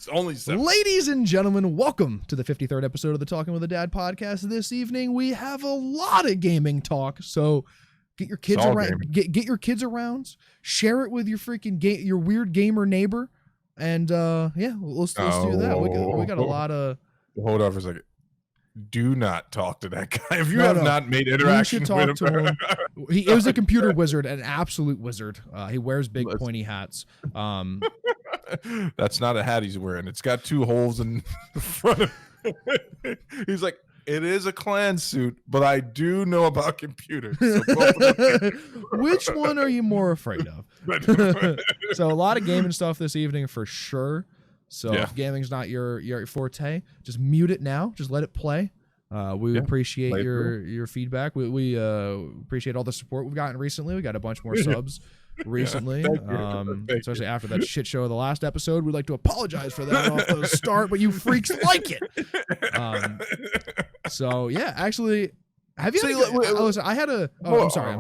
It's only 7. Ladies and gentlemen, welcome to the 53rd episode of the Talking with a Dad podcast. This evening we have a lot of gaming talk, so get your kids around. Get your kids around. Share it with your freaking your weird gamer neighbor, and let's do that. We got a lot of. Hold on for a second. Do not talk to that guy if you have not made interaction with him. To him. He is a computer wizard, an absolute wizard. He wears big pointy hats. That's not a hat he's wearing. It's got 2 holes in the front of it. He's like, it is a clan suit, but I do know about computers. So which one are you more afraid of? So a lot of gaming stuff this evening for sure. So if gaming's not your forte, just mute it now. Just let it play. We appreciate your feedback. We appreciate all the support we've gotten recently. We got a bunch more subs recently, especially after that shit show of the last episode. We'd like to apologize for that off the start, but you freaks like it. So yeah, actually, have you? Listen, I had a. Oh, I'm sorry.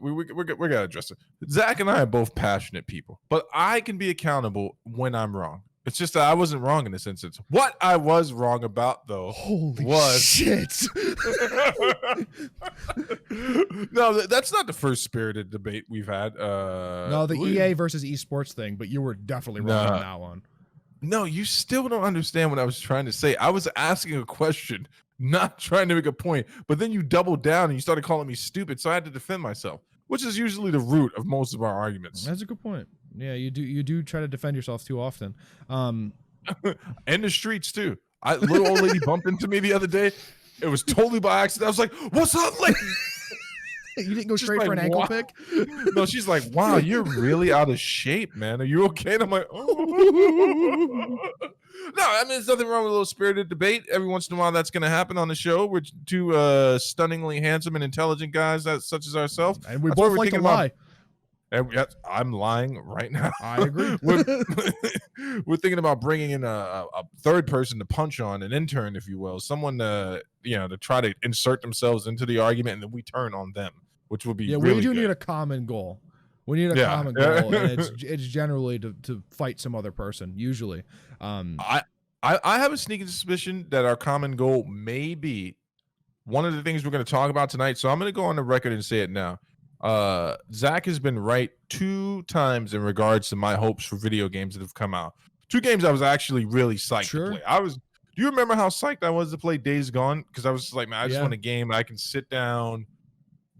We gotta address it. Zach and I are both passionate people, but I can be accountable when I'm wrong. It's just that I wasn't wrong in this instance. What I was wrong about, though, was shit. No, that's not the first spirited debate we've had. No, the EA versus esports thing, but you were definitely wrong on that one. No, you still don't understand what I was trying to say. I was asking a question, not trying to make a point, but then you doubled down and you started calling me stupid, so I had to defend myself, which is usually the root of most of our arguments. That's a good point. Yeah, you do try to defend yourself too often. In the streets too. Little old lady bumped into me the other day. It was totally by accident. I was like, "What's up, lady?" You didn't go straight for an ankle pick? No, she's like, "Wow, you're really out of shape, man. Are you okay?" And I'm like, "Oh." No, I mean, there's nothing wrong with a little spirited debate. Every once in a while, that's going to happen on the show. We're 2 stunningly handsome and intelligent guys, such as ourselves. And we both like to lie. And yes, I'm lying right now. I agree. We're thinking about bringing in a third person to punch on, an intern, if you will, someone to try to insert themselves into the argument, and then we turn on them, which would be really we do good. Need a common goal. We need a common goal, and it's generally to fight some other person. Usually, I have a sneaking suspicion that our common goal may be one of the things we're going to talk about tonight. So I'm going to go on the record and say it now. Zach has been right 2 times in regards to my hopes for video games that have come out. 2 games I was actually really psyched to play. Do you remember how psyched I was to play Days Gone? Because I was just like, man, I just want a game I can sit down,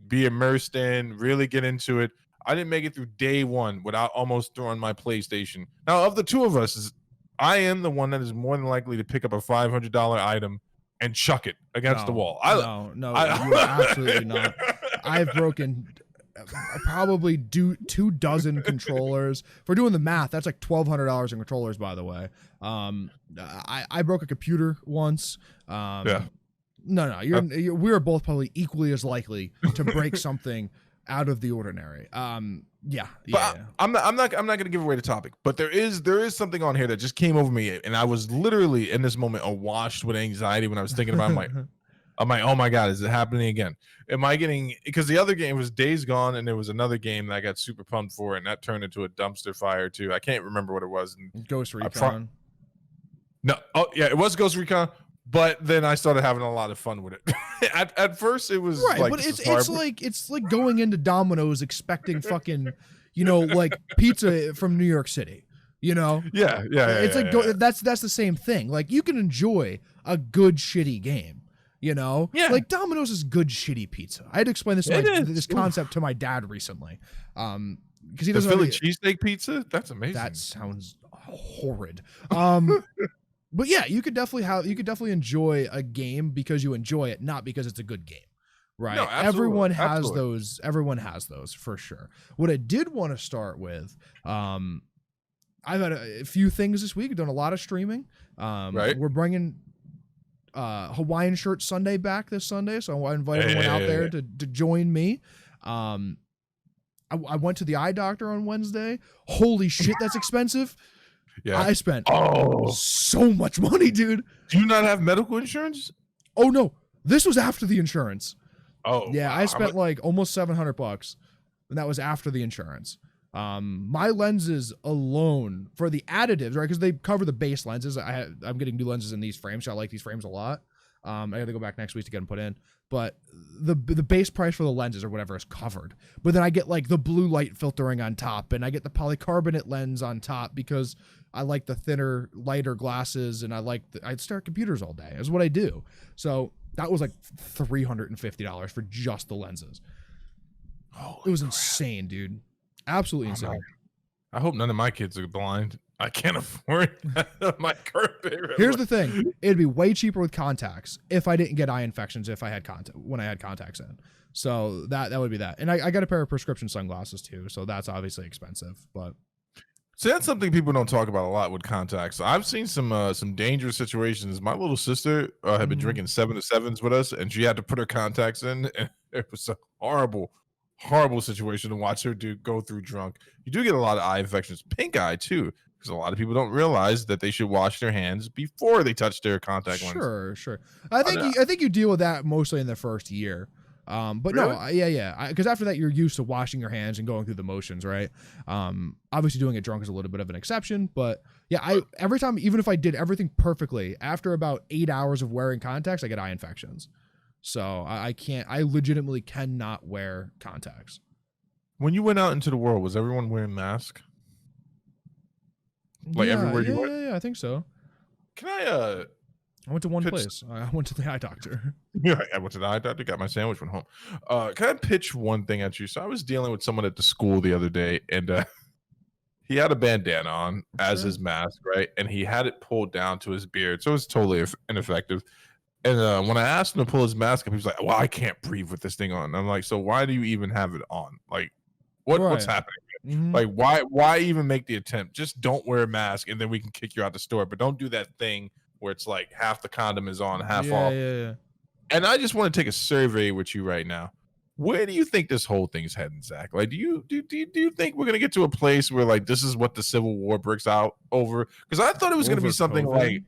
be immersed in, really get into it. I didn't make it through day 1 without almost throwing my PlayStation. Now, of the 2 of us, I am the one that is more than likely to pick up a $500 item and chuck it against the wall. No, you're absolutely not. I've broken probably 2 dozen controllers. If we're doing the math, that's like $1,200 in controllers, by the way. I broke a computer once. No, we are both probably equally as likely to break something out of the ordinary. I'm not gonna give away the topic, but there is something on here that just came over me, and I was literally in this moment awash with anxiety when I was thinking about it. I'm like, oh my God, is it happening again? Am I getting, because the other game was Days Gone, and there was another game that I got super pumped for, and that turned into a dumpster fire too. I can't remember what it was. Ghost Recon. It was Ghost Recon, but then I started having a lot of fun with it. at first it was right, but it's like going into Domino's expecting fucking, like pizza from New York City. It's that's the same thing. Like, you can enjoy a good shitty game. Like Domino's is good shitty pizza. I had to explain this concept to my dad recently, because he doesn't. Philly cheesesteak pizza. That's amazing. That sounds horrid. But yeah, you could definitely enjoy a game because you enjoy it, not because it's a good game, right? No, everyone has those. Everyone has those for sure. What I did want to start with, I've had a few things this week. I've done a lot of streaming. Right. We're bringing Hawaiian Shirt Sunday back this Sunday, so I invite everyone out there to join me. I went to the eye doctor on Wednesday. Holy shit, that's expensive. Yeah, I spent so much money, dude. Do you not have medical insurance? Oh no, this was after the insurance. Oh yeah, I spent like almost $700, and that was after the insurance. My lenses alone for the additives, right? Because they cover the base lenses. I'm getting new lenses in these frames, so I like these frames a lot. I got to go back next week to get them put in, but the base price for the lenses or whatever is covered. But then I get like the blue light filtering on top, and I get the polycarbonate lens on top because I like the thinner, lighter glasses, and I stare at computers all day. Is what I do. So that was like $350 for just the lenses. It was insane, dude. Absolutely insane. I hope none of my kids are blind. I can't afford my current favorite. Here's the thing: it'd be way cheaper with contacts if I didn't get eye infections if I had when I had contacts in. So that would be that. And I got a pair of prescription sunglasses too, so that's obviously expensive. But so that's something people don't talk about a lot with contacts. I've seen some dangerous situations. My little sister had been drinking 7-7s with us, and she had to put her contacts in, and it was a horrible situation to watch her go through drunk. You do get a lot of eye infections, pink eye too, because a lot of people don't realize that they should wash their hands before they touch their contact lens. Sure. I think you deal with that mostly in the first year. But really? No, yeah. Because after that, you're used to washing your hands and going through the motions, right? Obviously, doing it drunk is a little bit of an exception, but yeah, every time, even if I did everything perfectly, after about 8 hours of wearing contacts, I get eye infections. So I legitimately cannot wear contacts. When you went out into the world, was everyone wearing masks? Like everywhere you went? Yeah, I think so. Can I went to one place. I went to the eye doctor. Yeah, I went to the eye doctor, got my sandwich, went home. Can I pitch one thing at you? So I was dealing with someone at the school the other day, and he had a bandana on as his mask, right? And he had it pulled down to his beard, so it was totally ineffective. And when I asked him to pull his mask up, he was like, "Well, I can't breathe with this thing on." And I'm like, "So why do you even have it on? Like, what's happening? Mm-hmm. Like, why even make the attempt? Just don't wear a mask, and then we can kick you out the store. But don't do that thing where it's like half the condom is on, half off." Yeah. And I just want to take a survey with you right now. Where do you think this whole thing's heading, Zach? Like, do you think we're gonna get to a place where like this is what the Civil War breaks out over? Because I thought it was gonna be something COVID? Like.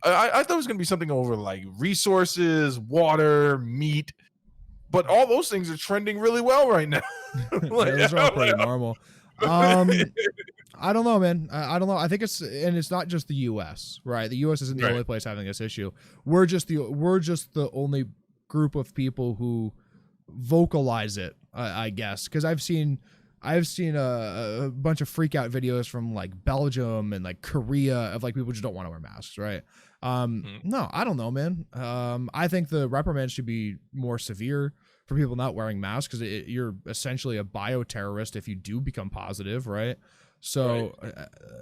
I thought it was going to be something over like resources, water, meat, but all those things are trending really well right now. Like, those are all pretty normal. I don't know, man. I don't know. I think it's not just the U.S., right? The U.S. isn't the only place having this issue. We're just the only group of people who vocalize it, I guess, because I've seen a bunch of freak out videos from like Belgium and like Korea of like people just don't want to wear masks, right? No, I don't know, man. I think the reprimand should be more severe for people not wearing masks because you're essentially a bioterrorist if you do become positive, right? So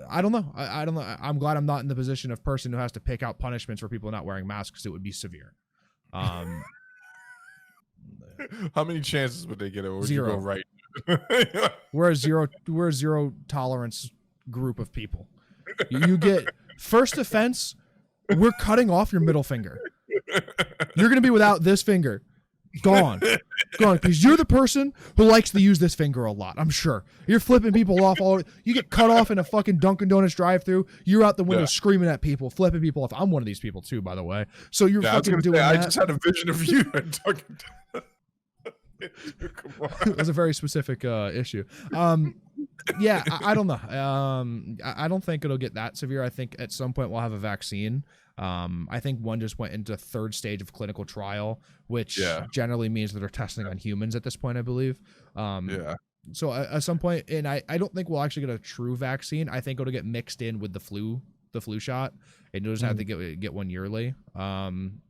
I don't know. I don't know. I'm glad I'm not in the position of person who has to pick out punishments for people not wearing masks because it would be severe. How many chances would they get? Or would 0. You go right? We're a zero tolerance group of people. You get first offense, we're cutting off your middle finger. You're gonna be without this finger. Gone, because you're the person who likes to use this finger a lot. I'm sure you're flipping people off. You get cut off in a fucking Dunkin' Donuts drive-through. You're out the window screaming at people, flipping people off. I'm one of these people too, by the way. So you're fucking doing that. I just had a vision of you at Dunkin' Donuts. That's a very specific issue. Yeah, I don't know. I don't think it'll get that severe. I think at some point we'll have a vaccine. I think one just went into third stage of clinical trial, which generally means that they're testing on humans at this point, I believe. So at some point, and I don't think we'll actually get a true vaccine. I think it'll get mixed in with the flu shot, and you'll just have to get one yearly. Can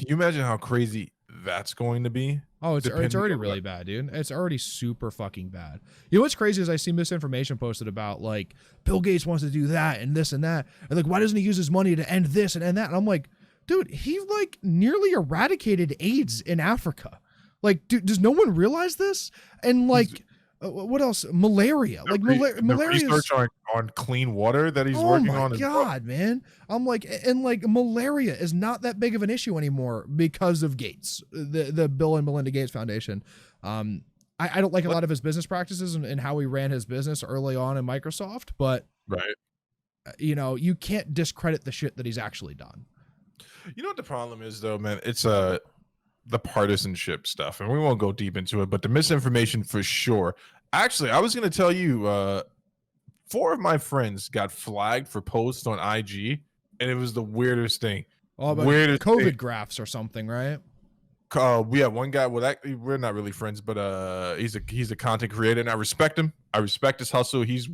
you imagine how crazy that's going to be? Oh, it's already really bad, dude. It's already super fucking bad. You know what's crazy is I see misinformation posted about like Bill Gates wants to do that and this and that. And like, why doesn't he use his money to end this and end that? And I'm like, dude, he like nearly eradicated AIDS in Africa. Like, dude, does no one realize this? And like, what else? Malaria. Like malaria. Research on clean water that he's working on. Oh my god, man! I'm like, and like malaria is not that big of an issue anymore because of Gates, the Bill and Melinda Gates Foundation. I don't like a lot of his business practices and how he ran his business early on in Microsoft, but you know, you can't discredit the shit that he's actually done. You know what the problem is, though, man? It's the partisanship stuff, and we won't go deep into it, but the misinformation for sure. Actually, I was gonna tell you, 4 of my friends got flagged for posts on IG, and it was the weirdest thing. Oh, but Weirdest COVID thing. graphs or something, right? We have one guy. Well, we're not really friends, but he's a content creator, and I respect him. I respect his hustle. He's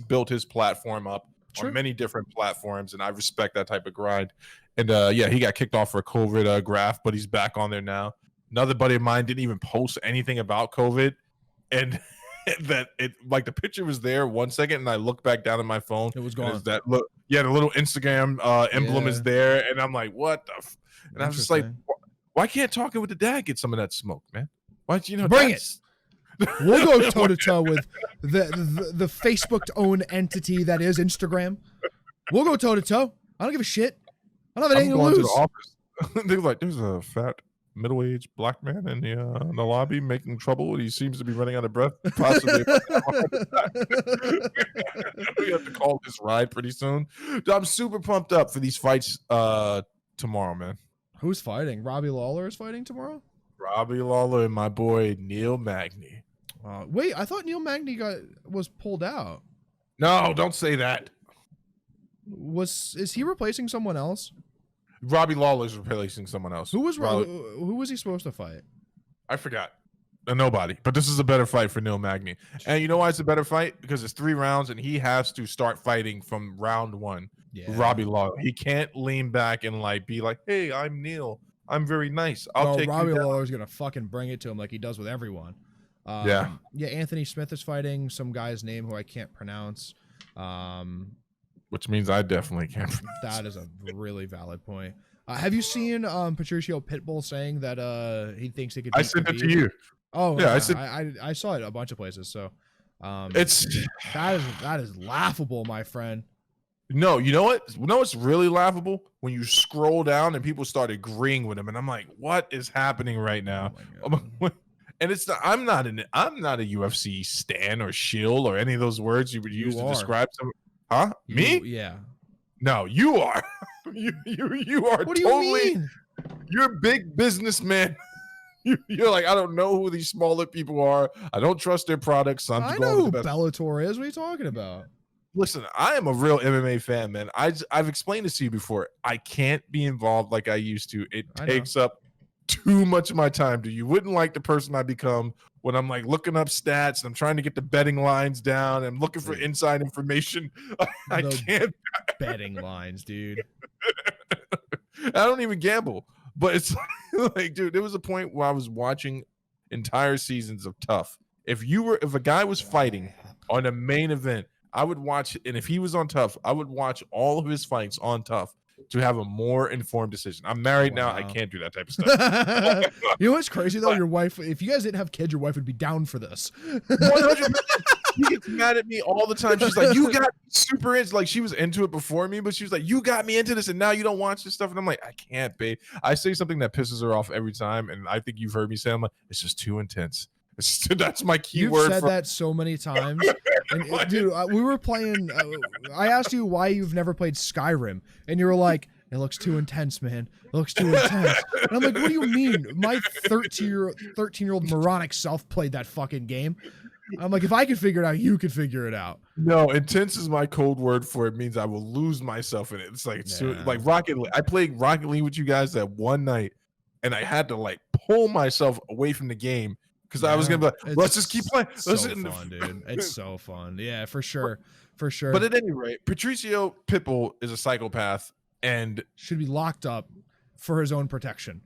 built his platform up Sure. on many different platforms, and I respect that type of grind. And yeah, he got kicked off for a COVID graph, but he's back on there now. Another buddy of mine didn't even post anything about COVID, and that it like the picture was there 1 second, and I looked back down at my phone. It was and gone. it's that look, yeah, the little Instagram emblem is Yeah. there, and I'm like, what the? And I was just like, Interesting. why can't Talking with the Dad get some of that smoke, man? Why don't you know? Bring that's- We'll go toe to toe with the Facebook owned entity that is Instagram. We'll go toe to toe. I don't give a shit. I don't have I'm anything to going to the lose. office. They're like, there's a fat middle-aged black man in the lobby making trouble. He seems to be running out of breath. Possibly. We have to call this ride pretty soon. Dude, I'm super pumped up for these fights tomorrow, man. Who's fighting? Robbie Lawler is fighting tomorrow? Robbie Lawler and my boy Neil Magny. Wait, I thought Neil Magny was pulled out. No, don't say that. Is he replacing someone else? Robbie Lawler's replacing someone else. Who was Robbie- who was he supposed to fight? I forgot. Nobody. But this is a better fight for Neil Magny. And you know why it's a better fight? Because it's 3 rounds, and he has to start fighting from round 1. Yeah. Robbie Lawler. He can't lean back and like be like, "Hey, I'm Neil. I'm very nice. I'll take Robbie you down." Lawler's gonna fucking bring it to him like he does with everyone. Yeah. Yeah. Anthony Smith is fighting some guy's name who I can't pronounce. Which means I definitely can't. That is a really valid point. Have you seen Patricio Pitbull saying that he thinks he could? I beat sent it to Khabib? you. Oh Yeah, I saw it a bunch of places. So It's that is laughable, my friend. no. You know what? You know what's really laughable? When you scroll down and people start agreeing with him, and I'm like, "What is happening right now?" Oh my God. And it's not, I'm not a UFC stan or shill or any of those words you would use to are. describe someone. Huh? Me? Yeah. No, you are. you are What do totally. you mean? You're a big businessman. You're like, I don't know who these smaller people are. I don't trust their products. So I'm just I going know who with the best. Bellator is. What are you talking about? Listen, I am a real MMA fan, man. I've explained this to you before. I can't be involved like I used to. It I know. takes up too much of my time. You wouldn't like the person I become when I'm like looking up stats and I'm trying to get the betting lines down. I'm looking for inside information. I The can't. betting lines, dude. I don't even gamble. But it's like, dude, there was a point where I was watching entire seasons of Tough. If a guy was fighting on a main event, I would watch, and if he was on Tough, I would watch all of his fights on Tough to have a more informed decision. I'm married now. I Wow. can't do that type of stuff. You know what's crazy though? Your wife, if you guys didn't have kids, your wife would be down for this. 100%. She gets mad at me all the time. She's like, "You got me super into," like she was into it before me, but she was like, "You got me into this, and now you don't watch this stuff." And I'm like, "I can't, babe." I say something that pisses her off every time, and I think you've heard me say, "I'm like, it's just too intense." That's my key You've word. said for that so many times. And, dude, we were playing. I asked you why you've never played Skyrim, and you were like, "It looks too intense, man. It looks too intense." And I'm like, "What do you mean? My 13-year-old moronic self played that fucking game." I'm like, if I could figure it out, you could figure it out. No, intense is my code word for it. Means I will lose myself in it. It's like Yeah. like Rocket League. I played Rocket League with you guys that one night, and I had to like pull myself away from the game because I was gonna be like, It's "Let's just keep playing." So Let's fun, dude. It's so fun. Yeah, for sure. For sure. But at any rate, Patricio Pitbull is a psychopath, and should be locked up for his own protection.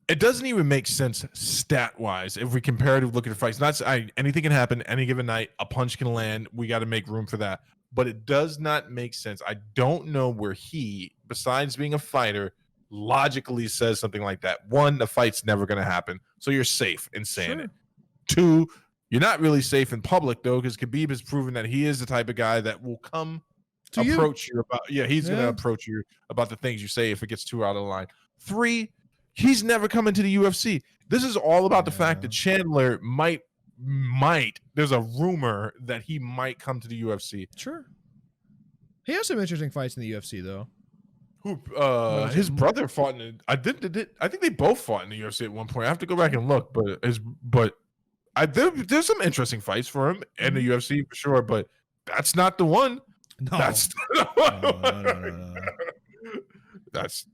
it doesn't even make sense stat wise if we comparatively look at the fights. Not anything can happen any given night. A punch can land. We got to make room for that. But it does not make sense. I don't know where he, besides being a fighter, logically says something like that. One, the fight's never going to happen, so you're safe in saying it. Two, you're not really safe in public though, because Khabib has proven that he is the type of guy that will come To approach you about. Yeah, he's going to approach you about the things you say if it gets too out of line. Three, he's never coming to the UFC. This is all about the fact that Chandler might. There's a rumor that he might come to the UFC. Sure. He has some interesting fights in the UFC though. Who? His brother fought in. I think they both fought in the UFC at one point. I have to go back and look, but There's some interesting fights for him in the UFC for sure, but that's not the one. No. That's the one. No. That's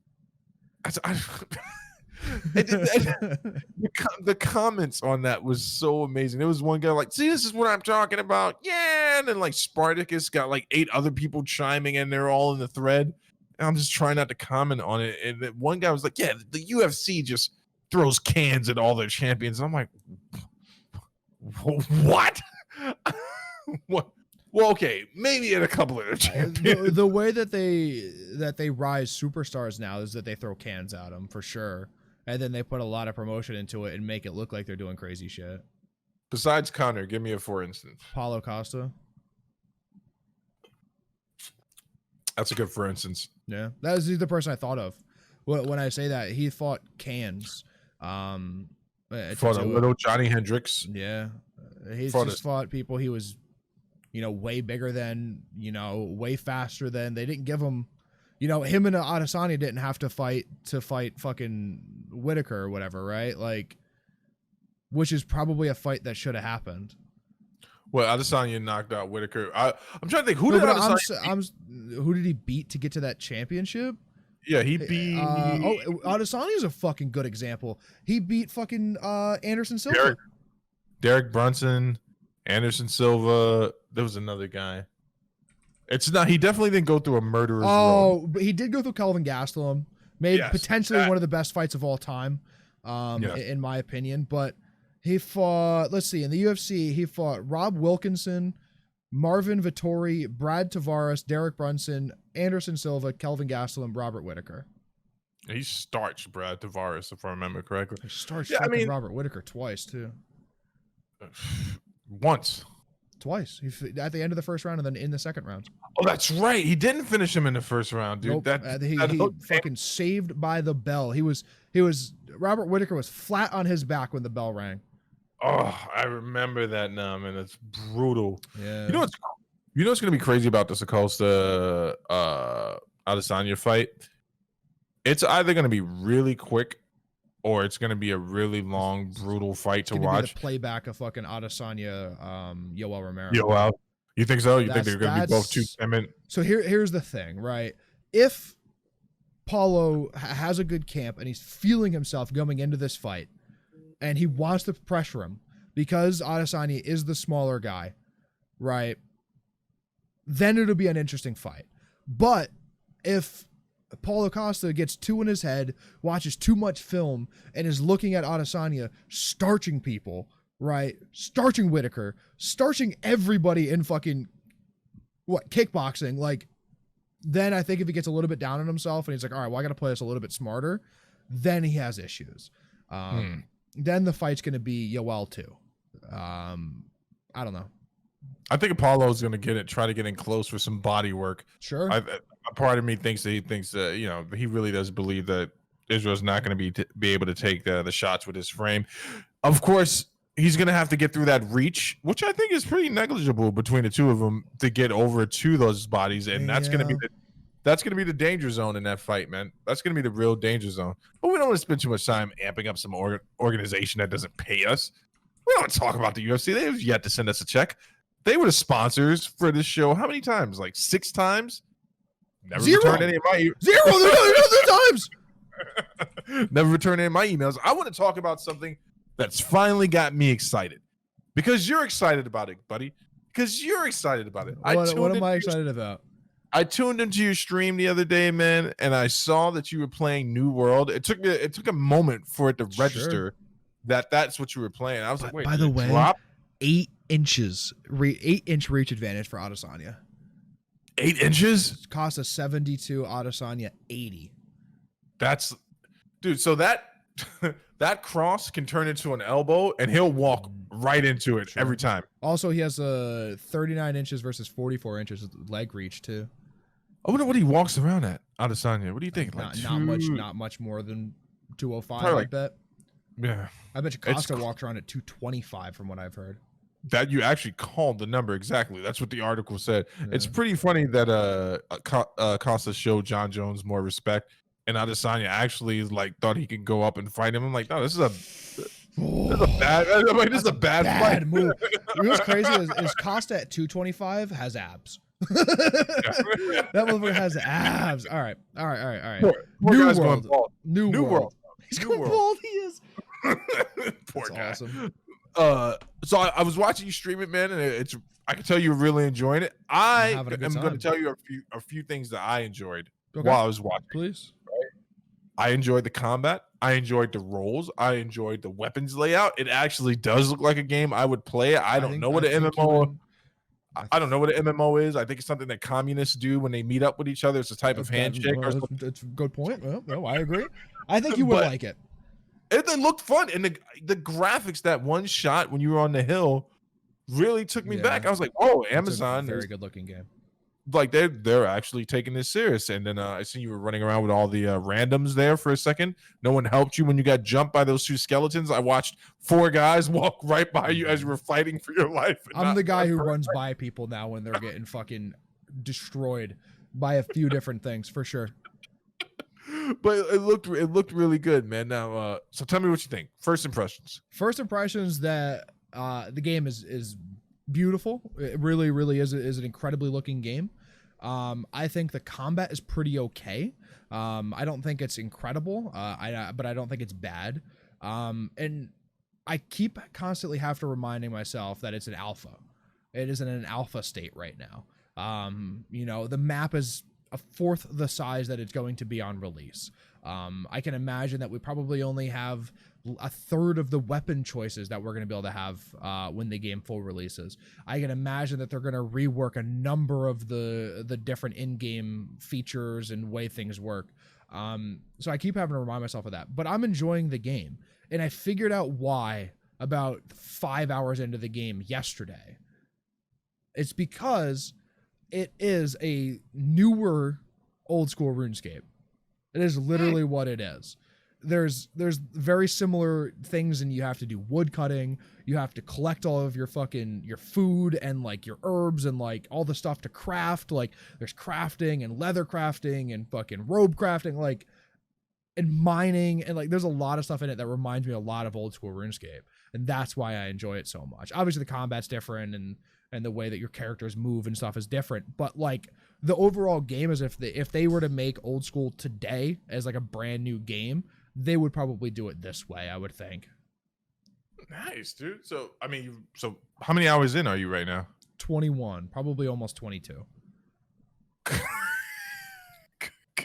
the comments on that was so amazing. There was one guy like, see, this is what I'm talking about. Yeah. And then like Spartacus got like 8 other people chiming in. They're all in the thread. And I'm just trying not to comment on it. And then one guy was like, yeah, the UFC just throws cans at all their champions. And I'm like, what? What? Well, okay, maybe at a couple of their champions. The way that they rise superstars now is that they throw cans at them for sure, and then they put a lot of promotion into it and make it look like they're doing crazy shit. Besides Connor, give me a for instance. Paulo Costa. That's a good for instance. Yeah, that is the person I thought of when I say that. He fought cans. Fought a little Johnny Hendricks. Yeah, he's fought people he was, way bigger than, way faster than. They didn't give him, him and Adesanya didn't have to fight fucking Whitaker or whatever, right? Like, which is probably a fight that should have happened. Well, Adesanya knocked out Whitaker. I'm trying to think, who did he beat to get to that championship? Yeah, he beat. Adesanya is a fucking good example. He beat fucking Anderson Silva. Derek Brunson, Anderson Silva. There was another guy. It's not. He definitely didn't go through a murderer's road. But he did go through Kelvin Gastelum. Made potentially one of the best fights of all time, in my opinion. But he fought. Let's see. In the UFC, he fought Rob Wilkinson, Marvin Vettori, Brad Tavares, Derek Brunson, Anderson Silva, Kelvin Gastelum, Robert Whitaker. He starched Brad Tavares, if I remember correctly. He starched Robert Whitaker twice too. Once. Twice. At the end of the first round and then in the second round. Oh, that's right. He didn't finish him in the first round, dude. Nope. He fucking saved by the bell. He was Robert Whitaker was flat on his back when the bell rang. Oh, I remember that now, man. It's brutal. Yeah. You know what's gonna be crazy about this Acosta Adesanya fight? It's either gonna be really quick or it's gonna be a really long, brutal fight to watch. Be the playback of fucking Adesanya, Yoel Romero. Yoel, you think so? You think they're gonna be both 2 minutes? So here's the thing, right? If Paulo has a good camp and he's feeling himself going into this fight, and he wants to pressure him because Adesanya is the smaller guy, right? Then it'll be an interesting fight. But if Paulo Costa gets too in his head, watches too much film, and is looking at Adesanya starching people, right? Starching Whitaker, starching everybody in fucking kickboxing, like, then I think if he gets a little bit down on himself and he's like, all right, well, I got to play this a little bit smarter, then he has issues. Then the fight's going to be Yoel too. I don't know. I think Apollo is going to try to get in close for some body work. Sure. A part of me thinks that he really does believe that Israel's not going to be able to take the shots with his frame. Of course, he's going to have to get through that reach, which I think is pretty negligible between the two of them to get over to those bodies, and that's going to be the danger zone in that fight, man. That's going to be the real danger zone. But we don't want to spend too much time amping up some organization that doesn't pay us. We don't want to talk about the UFC. They've yet to send us a check. They were the sponsors for this show. How many times? Like 6 times? Never returned any of my Zero. There's times. Never returned any of my emails. I want to talk about something that's finally got me excited. Because you're excited about it, buddy. Because you're excited about it. What am I excited about? I tuned into your stream the other day, man, and I saw that you were playing New World. It took a moment for it to register that's what you were playing. I was like, wait, by the way, 8-inch reach advantage for Adesanya. 8 inches? Cost us 72, Adesanya 80. That's, dude, so that cross can turn into an elbow and he'll walk right into it every time. Also, he has 39 inches versus 44 inches leg reach too. I wonder what he walks around at, Adesanya. What do you think? Not much more than 205, I bet. Yeah. I bet you Costa walks around at 225 from what I've heard. That you actually called the number exactly. That's what the article said. Yeah. It's pretty funny that Costa showed John Jones more respect, and Adesanya actually thought he could go up and fight him. I'm like, no, this is That's a bad. I mean, this is a bad fight. move. You know what's crazy is Costa at 225 has abs. That motherfucker has abs. All right. Poor New guy's world. going bald. New world. He's New going world. bald. He is. Poor That's guy. awesome. So I was watching you stream it, man, and it's. I can tell you're really enjoying it. I am having a good going to time. tell you a few things that I enjoyed Okay. while I was watching. Please. I enjoyed the combat. I enjoyed the roles. I enjoyed the weapons layout. It actually does look like a game I would play. I don't know what an MMO. I don't know what an MMO is. I think it's something that communists do when they meet up with each other. It's a type of handshake or something. That's a good point. Well, no, I agree. I think you would like it. It looked fun, and the graphics, that one shot when you were on the hill, really took me back. I was like, "Oh, Amazon, very good looking game." Like they're actually taking this serious." And then I seen you were running around with all the randoms there for a second. No one helped you when you got jumped by those two skeletons. I watched 4 guys walk right by you as you were fighting for your life. I'm the guy who runs by people now when they're getting fucking destroyed by a few different things, for sure. But it looked really good, man. Now, so tell me what you think. First impressions. First impressions that the game is beautiful. It really, really is an incredibly looking game. I think the combat is pretty okay. I don't think it's incredible. But I don't think it's bad. And I keep constantly have to reminding myself that it's an alpha. It is in an alpha state right now. You know, the map is a fourth the size that it's going to be on release. I can imagine that we probably only have a third of the weapon choices that we're going to be able to have when the game full releases. I can imagine that they're going to rework a number of the different in-game features and way things work. So I keep having to remind myself of that. But I'm enjoying the game. And I figured out why about 5 hours into the game yesterday. It's because it is a newer old school RuneScape. It is literally what it is. There's very similar things, and you have to do wood cutting. You have to collect all of your food and like your herbs and like all the stuff to craft. Like there's crafting and leather crafting and fucking robe crafting, like, and mining, and like there's a lot of stuff in it that reminds me a lot of old school RuneScape, and that's why I enjoy it so much. Obviously the combat's different and the way that your characters move and stuff is different, but like the overall game is if they were to make old school today as like a brand new game, they would probably do it this way, I would think. Nice, dude. So I mean, so how many hours in are you right now? 21, probably almost 22.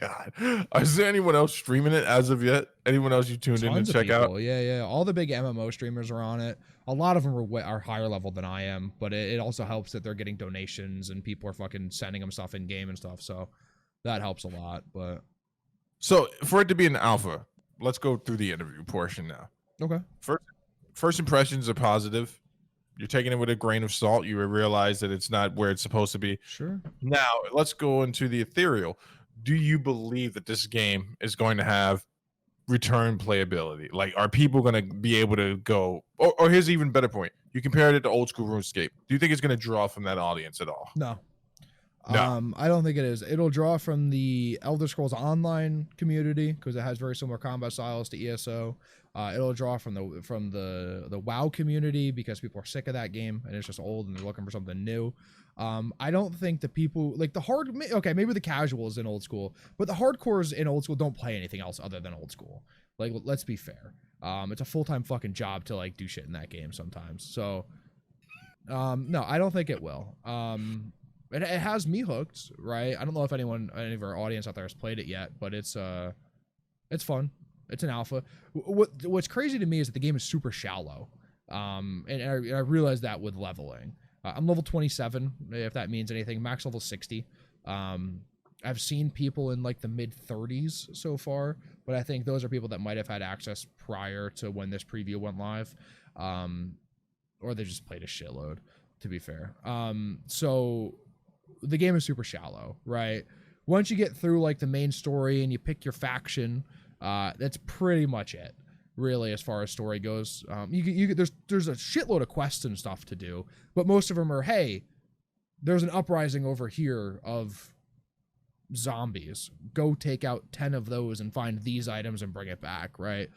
God, is there anyone else streaming it as of yet? Anyone else you tuned in to check out? Yeah. All the big MMO streamers are on it. A lot of them are higher level than I am, but it also helps that they're getting donations and people are fucking sending them stuff in game and stuff. So that helps a lot. But so for it to be an alpha, let's go through the interview portion now. Okay. First impressions are positive. You're taking it with a grain of salt. You realize that it's not where it's supposed to be. Sure. Now let's go into the ethereal. Do you believe that this game is going to have return playability? Like, are people going to be able to go? Or here's an even better point. You compared it to old school RuneScape. Do you think it's going to draw from that audience at all? No. No. I don't think it is. It'll draw from the Elder Scrolls Online community because it has very similar combat styles to ESO. It'll draw from the WoW community because people are sick of that game and it's just old and they're looking for something new. I don't think the people like maybe the casuals in old school, but the hardcores in old school don't play anything else other than old school. Like, let's be fair. It's a full-time fucking job to like do shit in that game sometimes. So, no, I don't think it will. It has me hooked, right? I don't know if any of our audience out there has played it yet, but it's fun. It's an alpha. What's crazy to me is that the game is super shallow. And I realized that with leveling. I'm level 27, if that means anything. Max level 60. I've seen people in like the mid 30s so far, but I think those are people that might have had access prior to when this preview went live, or they just played a shitload, to be fair. So the game is super shallow, right? Once you get through like the main story and you pick your faction, that's pretty much it, really, as far as story goes. There's a shitload of quests and stuff to do, but most of them are, hey, there's an uprising over here of zombies. Go take out 10 of those and find these items and bring it back, right?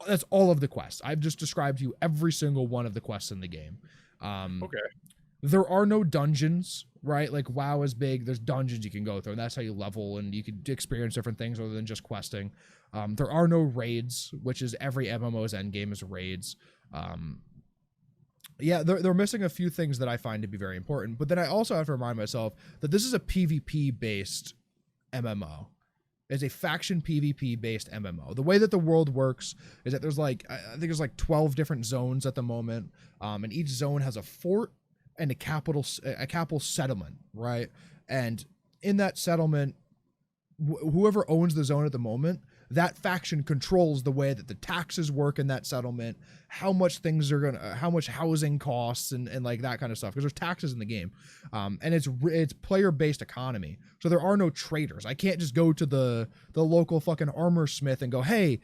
That's all of the quests. I've just described to you every single one of the quests in the game. Okay. There are no dungeons, right? Like WoW is big. There's dungeons you can go through, and that's how you level, and you can experience different things other than just questing. There are no raids, which is every MMO's endgame is raids. Yeah, they're missing a few things that I find to be very important. But then I also have to remind myself that this is a PvP-based MMO. It's a faction PvP-based MMO. The way that the world works is that there's like, I think there's like 12 different zones at the moment, and each zone has a fort and a capital settlement, right? And in that settlement, whoever owns the zone at the moment, that faction controls the way that the taxes work in that settlement, how much housing costs, and like that kind of stuff, because there's taxes in the game, and it's player-based economy, so there are no traders. I can't just go to the local fucking armor smith and go, hey,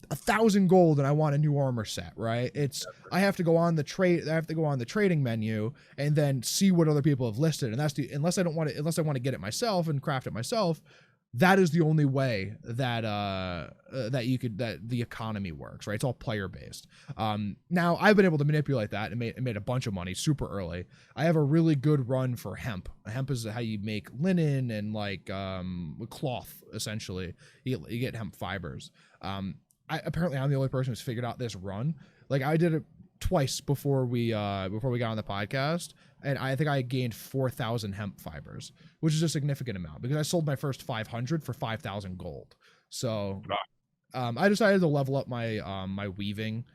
1,000 gold and I want a new armor set, right? I have to go on the trading menu and then see what other people have listed, and unless I want to get it myself and craft it myself. That is the only way that the economy works, right? It's all player based. Now I've been able to manipulate that and made a bunch of money super early. I have a really good run for hemp. Hemp is how you make linen and like cloth. Essentially, you get hemp fibers. Apparently I'm the only person who's figured out this run. Like I did it twice before we got on the podcast, and I think I gained 4,000 hemp fibers, which is a significant amount because I sold my first 500 for 5,000 gold. So I decided to level up my my weaving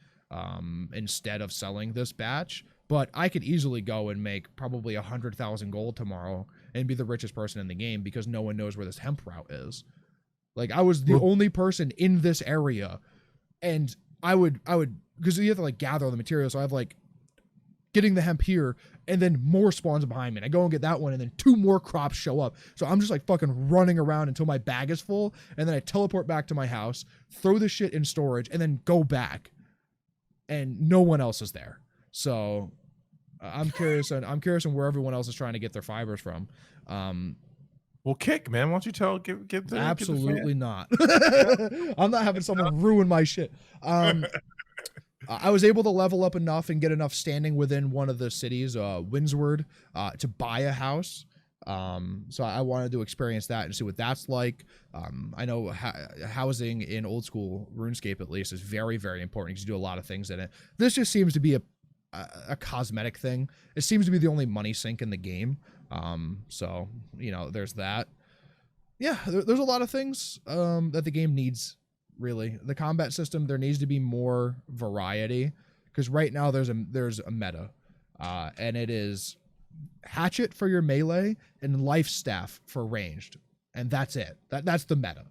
instead of selling this batch, but I could easily go and make probably 100,000 gold tomorrow and be the richest person in the game because no one knows where this hemp route is. Like I was the only person in this area, and I would because you have to like gather all the materials. So I have like getting the hemp here, and then more spawns behind me. And I go and get that one, and then 2 more crops show up. So I'm just like fucking running around until my bag is full, and then I teleport back to my house, throw the shit in storage, and then go back, and no one else is there. So I'm curious on where everyone else is trying to get their fibers from. Well, Kick, man, why don't you give the absolutely not. I'm not having someone ruin my shit. I was able to level up enough and get enough standing within one of the cities, Windsward, to buy a house. So I wanted to experience that and see what that's like. I know housing in old school RuneScape, at least, is very, very important because you do a lot of things in it. This just seems to be a cosmetic thing. It seems to be the only money sink in the game. So, you know, there's that. Yeah, there's a lot of things that the game needs. Really, the combat system, there needs to be more variety because right now there's a meta, and it is hatchet for your melee and life staff for ranged, and that's it. That's the meta.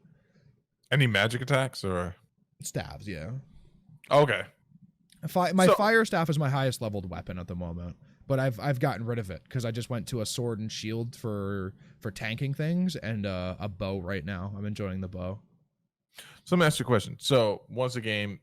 Any magic attacks or staves? Yeah. Okay. Fire staff is my highest leveled weapon at the moment, but I've gotten rid of it because I just went to a sword and shield for tanking things and a bow right now. I'm enjoying the bow. So let me ask you a question. So once a game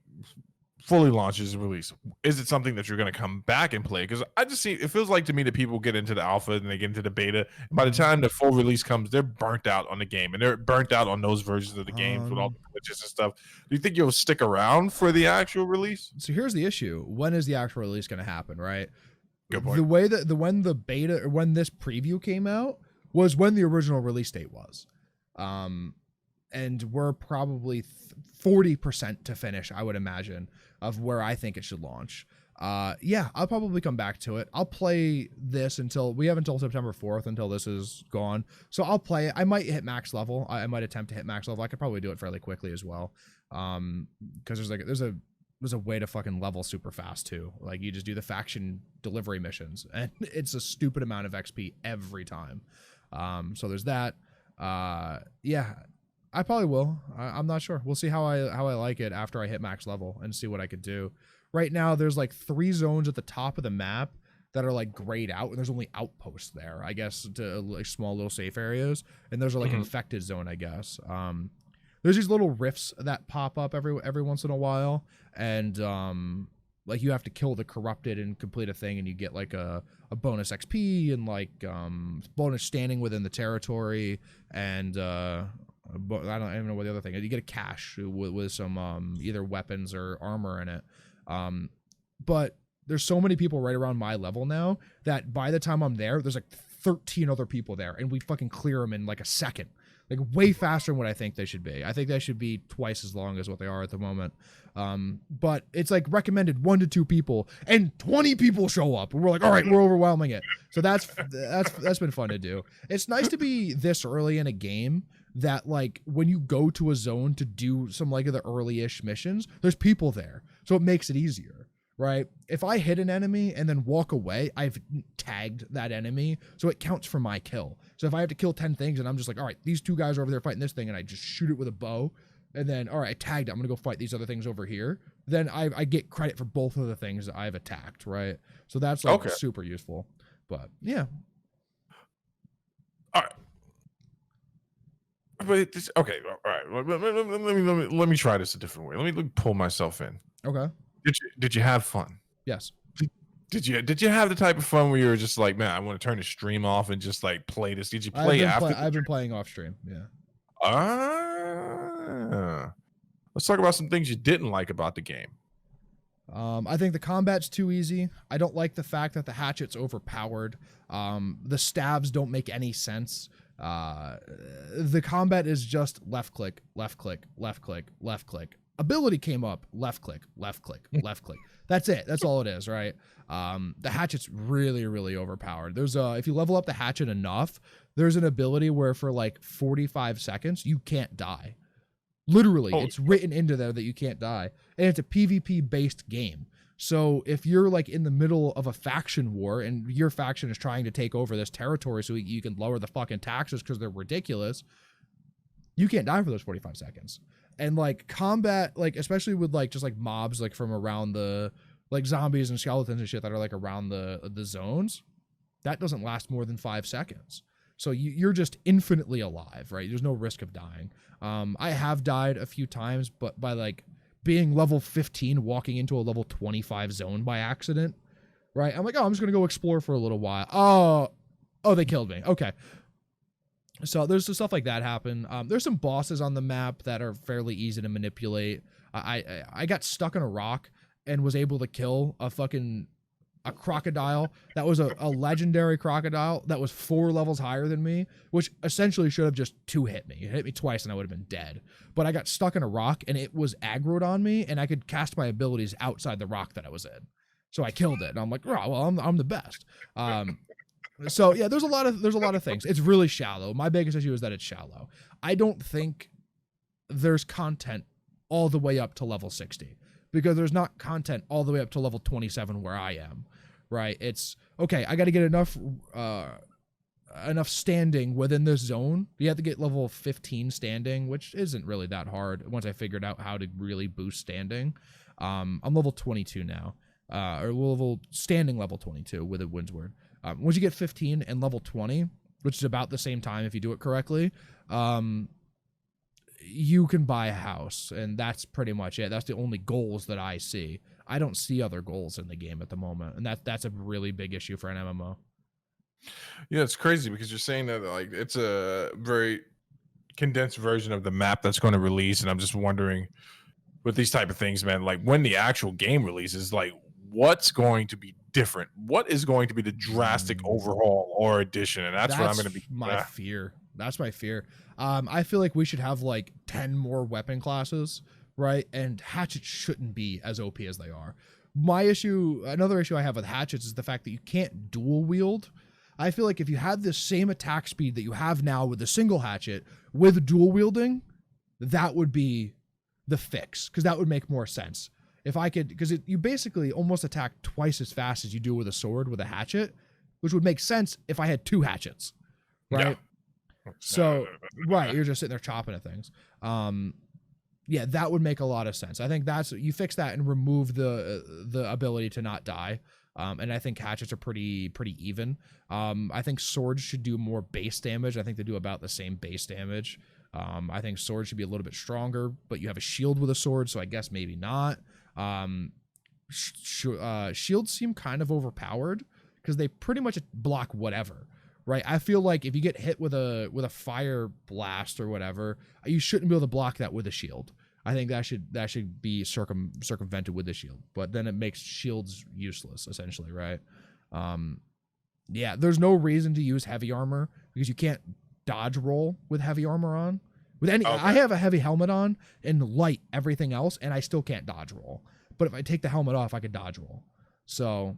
fully launches and release, is it something that you're going to come back and play? Because I just see, it feels like to me that people get into the alpha and they get into the beta. And by the time the full release comes, they're burnt out on the game, and they're burnt out on those versions of the games with all the glitches and stuff. Do you think you'll stick around for the actual release? So here's the issue. When is the actual release going to happen, right? Good point. The way that when the beta or when this preview came out was when the original release date was. And we're probably 40% to finish, I would imagine, of where I think it should launch. Yeah, I'll probably come back to it. I'll play this until September 4th until this is gone. So I'll play it. I might hit max level. I might attempt to hit max level. I could probably do it fairly quickly as well. Because there's a way to fucking level super fast too. Like you just do the faction delivery missions, and it's a stupid amount of XP every time. So there's that. Yeah. I probably will. I'm not sure. We'll see how I like it after I hit max level and see what I could do. Right now, there's like 3 zones at the top of the map that are like grayed out, and there's only outposts there, I guess, to like small little safe areas. And there's a like infected zone, I guess. There's these little rifts that pop up every once in a while, and like you have to kill the corrupted and complete a thing, and you get like a bonus XP and like bonus standing within the territory, and but I don't even know what the other thing is. You get a cache with some either weapons or armor in it. But there's so many people right around my level now that by the time I'm there, there's like 13 other people there, and we fucking clear them in like a second, like way faster than what I think they should be. I think they should be twice as long as what they are at the moment. But it's like recommended 1 to 2 people, and 20 people show up, and we're like, all right, we're overwhelming it. So that's been fun to do. It's nice to be this early in a game that like when you go to a zone to do some like of the early-ish missions, there's people there, so it makes it easier. Right? If I hit an enemy and then walk away, I've tagged that enemy, so it counts for my kill. So if I have to kill 10 things and I'm just like, all right, these 2 guys are over there fighting this thing, and I just shoot it with a bow, and then, all right, I tagged it, I'm going to go fight these other things over here, then I get credit for both of the things that I've attacked, right? So that's like super useful. But yeah. All right. But this, okay, all right. Let me try this a different way. Let me pull myself in. Okay. Did you have fun? Yes. Did you have the type of fun where you were just like, man, I want to turn the stream off and just like play this? Did you play after? I've been playing off stream. Yeah. Let's talk about some things you didn't like about the game. I think the combat's too easy. I don't like the fact that the hatchet's overpowered. The stabs don't make any sense. The combat is just left click, left click, left click, left click. Ability came up, left click, left click, left click. That's it. That's all it is, right? The hatchet's really, really overpowered. There's if you level up the hatchet enough, there's an ability where for like 45 seconds, you can't die. Literally, it's written into there that you can't die. And it's a PvP based game. So if you're like in the middle of a faction war and your faction is trying to take over this territory so you can lower the fucking taxes because they're ridiculous, you can't die for those 45 seconds. And like combat, like especially with like just like mobs like from around the like zombies and skeletons and shit that are like around the zones, that doesn't last more than 5 seconds. So you're just infinitely alive, right? There's no risk of dying. I have died a few times, but by like being level 15, walking into a level 25 zone by accident, right? I'm like, oh, I'm just gonna go explore for a little while. Oh, they killed me. Okay. So there's some stuff like that happen. There's some bosses on the map that are fairly easy to manipulate. I got stuck in a rock and was able to kill a crocodile that was a legendary crocodile that was 4 levels higher than me, which essentially should have just 2 hit me. It hit me twice and I would have been dead. But I got stuck in a rock and it was aggroed on me and I could cast my abilities outside the rock that I was in. So I killed it. And I'm like, oh, well, I'm the best. So yeah, there's a lot of things. It's really shallow. My biggest issue is that it's shallow. I don't think there's content all the way up to level 60 because there's not content all the way up to level 27 where I am, right? It's okay. I got to get enough standing within this zone. You have to get level 15 standing, which isn't really that hard once I figured out how to really boost standing. I'm level 22 now, or standing level 22 with a Windsword. Once you get 15 and level 20, which is about the same time if you do it correctly, you can buy a house, and that's pretty much it. That's the only goals that I see. I don't see other goals in the game at the moment, and that's a really big issue for an MMO. Yeah, it's crazy because you're saying that like it's a very condensed version of the map that's going to release, and I'm just wondering with these type of things, man, like when the actual game releases, like what's going to be different? What is going to be the drastic overhaul or addition? And that's what I'm going to be. My fear. That's my fear. I feel like we should have like 10 more weapon classes, right? And hatchets shouldn't be as OP as they are. Another issue I have with hatchets is the fact that you can't dual wield. I feel like if you had the same attack speed that you have now with the single hatchet with dual wielding, that would be the fix, because that would make more sense. If I could, because you basically almost attack twice as fast as you do with a sword with a hatchet, which would make sense if I had 2 hatchets, right? Yeah. So, right, you're just sitting there chopping at things. Yeah, that would make a lot of sense. I think you fix that and remove the ability to not die. And I think hatchets are pretty even. I think swords should do more base damage. I think they do about the same base damage. I think swords should be a little bit stronger, but you have a shield with a sword, so I guess maybe not. Shields seem kind of overpowered because they pretty much block whatever, right? I feel like if you get hit with a fire blast or whatever, you shouldn't be able to block that with a shield. I think that should be circumvented with the shield, but then it makes shields useless essentially, right? Yeah, there's no reason to use heavy armor because you can't dodge roll with heavy armor on. With any, Okay. I have a heavy helmet on and light everything else, and I still can't dodge roll. But if I take the helmet off, I could dodge roll. So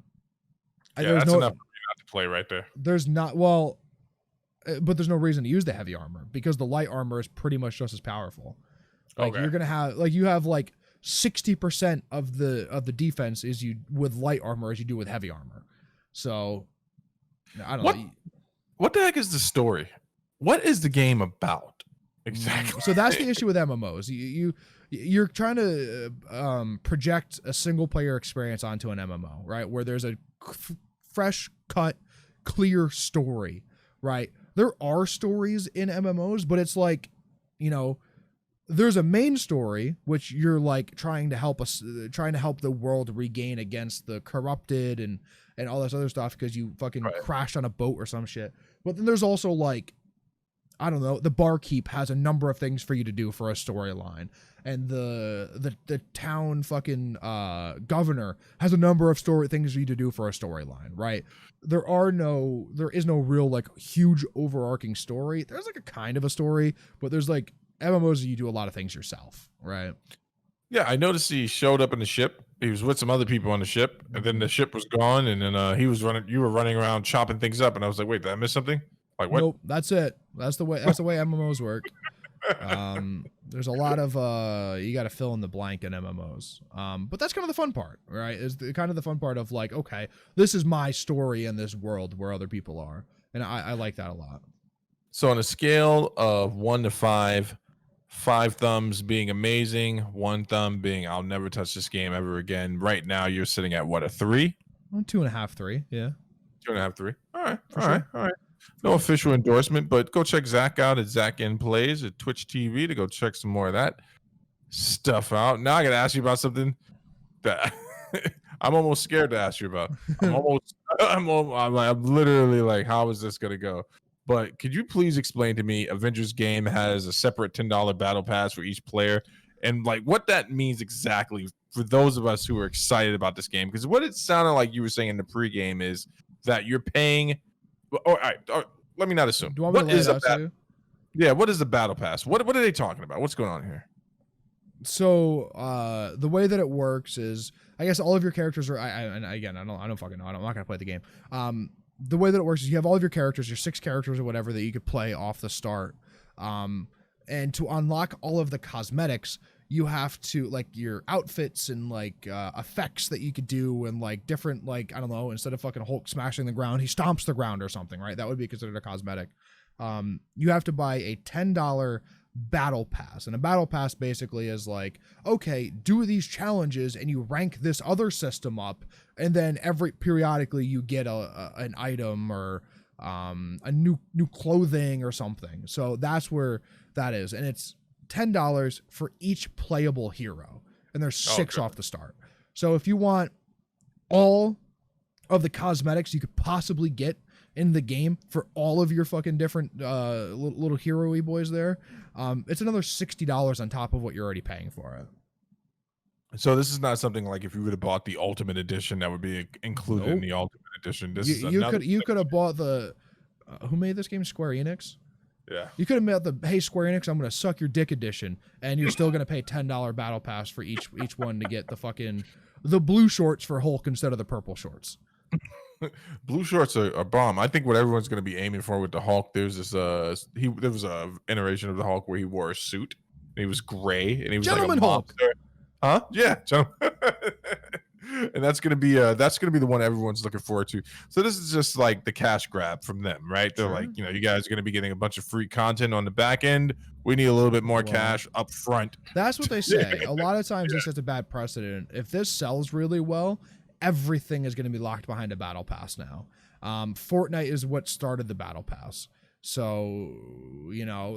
Yeah, that's enough for me not to play right there. There's not but there's no reason to use the heavy armor because the light armor is pretty much just as powerful. Like Okay. you're gonna have you have 60% of the defense is you with light armor as you do with heavy armor. So I don't know. What the heck is the story? What is the game about exactly? So that's the issue with MMOs. You're trying to project a single player experience onto an MMO, right? Where there's a fresh cut, clear story, right? There are stories in MMOs, but it's there's a main story which you're trying to help the world regain against the corrupted and all this other stuff because you fucking crashed on a boat or some shit. But then there's also I don't know, the barkeep has a number of things for you to do for a storyline, and the town fucking governor has a number of things for you to do for a storyline, right? There is no real huge overarching story. There's a kind of a story, but there's MMOs you do a lot of things yourself, right? Yeah, I noticed he showed up in the ship. He was with some other people on the ship, and then the ship was gone, and then you were running around chopping things up, and I was like, wait, did I miss something? Like what? Nope, that's it. That's the way MMOs work. There's a lot of you got to fill in the blank in MMOs. But that's kind of the fun part, right? Is kind of the fun part of okay, this is my story in this world where other people are, and I like that a lot. So on a scale of 1 to 5, 5 thumbs being amazing, 1 thumb being I'll never touch this game ever again. Right now, you're sitting at what, a 3? 2.5, 3, yeah. 2.5, 3. All right, For all sure. right, all right. No official endorsement, but go check Zach out at Zach In Plays at Twitch TV to go check some more of that stuff out. Now I got to ask you about something that I'm almost scared to ask you about. I'm literally how is this gonna go? But could you please explain to me? Avengers Game has a separate $10 battle pass for each player, and what that means exactly for those of us who are excited about this game. Because what it sounded like you were saying in the pregame is that you're paying. All right, let me not assume. Do you want me to lay it out to you? Yeah, what is the battle pass? What are they talking about? What's going on here? So the way that it works is, I guess all of your characters are. And again, I don't fucking know. I'm not gonna play the game. The way that it works is you have all of your characters, your 6 characters or whatever that you could play off the start. And to unlock all of the cosmetics, you have to your outfits and effects that you could do and different I don't know, instead of fucking Hulk smashing the ground, he stomps the ground or something, right? That would be considered a cosmetic. You have to buy a $10 battle pass, and a battle pass basically is okay, do these challenges and you rank this other system up, and then periodically you get an item or a new clothing or something. So that's where that is, and it's $10 for each playable hero, and there's 6 off the start. So if you want all of the cosmetics you could possibly get in the game for all of your fucking different little hero-y boys there, it's another $60 on top of what you're already paying for it. So this is not something if you would have bought the Ultimate Edition that would be included in the Ultimate Edition. You could have bought the who made this game? Square Enix. Yeah. You could have made the hey Square Enix, I'm gonna suck your dick edition, and you're still gonna pay $10 battle pass for each one to get the blue shorts for Hulk instead of the purple shorts. Blue shorts are bomb. I think what everyone's going to be aiming for with the Hulk, there was a iteration of the Hulk where he wore a suit. And he was gray and he was Gentleman like a Hulk. monster. Huh? Yeah, gentleman. And that's gonna be the one everyone's looking forward to. So this is just the cash grab from them, right? They're Sure. you guys are gonna be getting a bunch of free content on the back end. We need a little bit more cash up front. That's what they say. A lot of times this sets a bad precedent. If this sells really well, everything is going to be locked behind a battle pass now. Fortnite is what started the battle pass. So,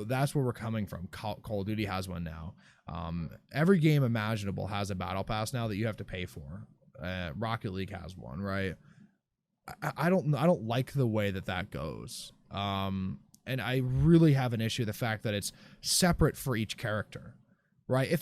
that's where we're coming from. Call of Duty has one now. Every game imaginable has a battle pass now that you have to pay for. Rocket League has one, right? I don't like the way that goes. And I really have an issue with the fact that it's separate for each character, right? If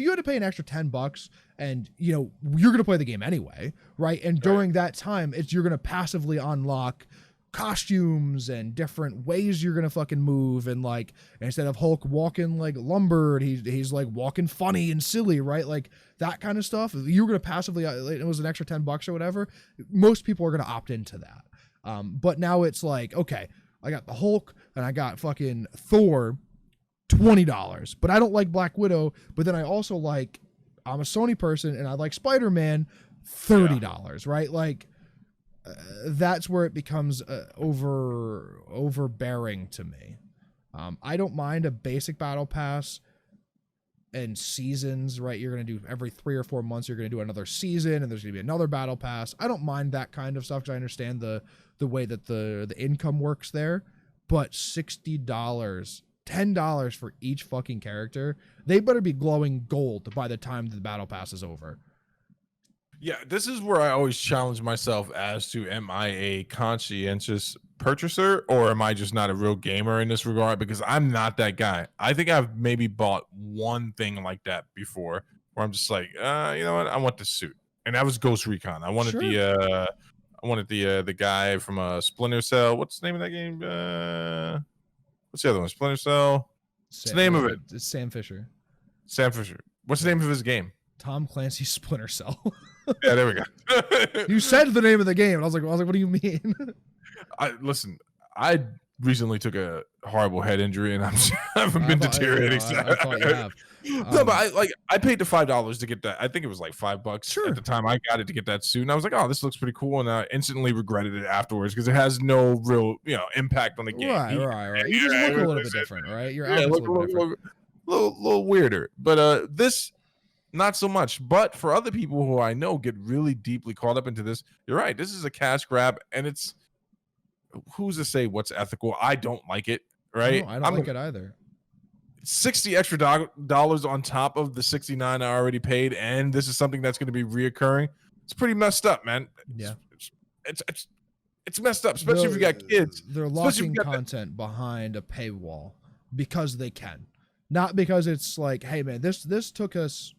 you had to pay an extra $10 and you're going to play the game anyway, right? And during that time, you're going to passively unlock costumes and different ways you're gonna fucking move, and like instead of Hulk walking like lumbered, he's like walking funny and silly, right? Like that kind of stuff. You're gonna passively, it was an extra $10 or whatever. Most people are gonna opt into that. But now it's like, okay, I got the Hulk and I got fucking Thor, $20, but I don't like Black Widow. But then I also I'm a Sony person and I like Spider-Man, $30, right? Like. That's where it becomes overbearing to me. I don't mind a basic battle pass and seasons, right? You're going to do every 3 or 4 months, you're going to do another season and there's going to be another battle pass. I don't mind that kind of stuff because I understand the way that the income works there. But $60, $10 for each fucking character, they better be glowing gold by the time the battle pass is over. Yeah, this is where I always challenge myself as to, am I a conscientious purchaser or am I just not a real gamer in this regard? Because I'm not that guy. I think I've maybe bought one thing like that before where I'm just like, you know what? I want the suit. And that was Ghost Recon. I wanted the guy from Splinter Cell. What's the name of that game? What's the other one? Splinter Cell. What's the name of it? It's Sam Fisher. Sam Fisher. What's the name of his game? Tom Clancy's Splinter Cell. Yeah, there we go. You said the name of the game, and I was like, what do you mean? Listen, I recently took a horrible head injury, and I haven't been deteriorating. I thought you have. No, but I paid the $5 to get that. I think it was like $5 at the time I got it to get that suit, and I was like, oh, this looks pretty cool, and I instantly regretted it afterwards because it has no real impact on the game. Right. You just look a little bit different, right? Your outfit's a little different. Little weirder, but this. Not so much, but for other people who I know get really deeply caught up into this, you're right. This is a cash grab, and it's who's to say what's ethical? I don't like it, right? I don't like it either. $60 extra dollars on top of the $69 I already paid, and this is something that's going to be reoccurring. It's pretty messed up, man. Yeah, it's messed up, especially if you got kids. They're locking content behind a paywall because they can, not because it's like, hey man, this took us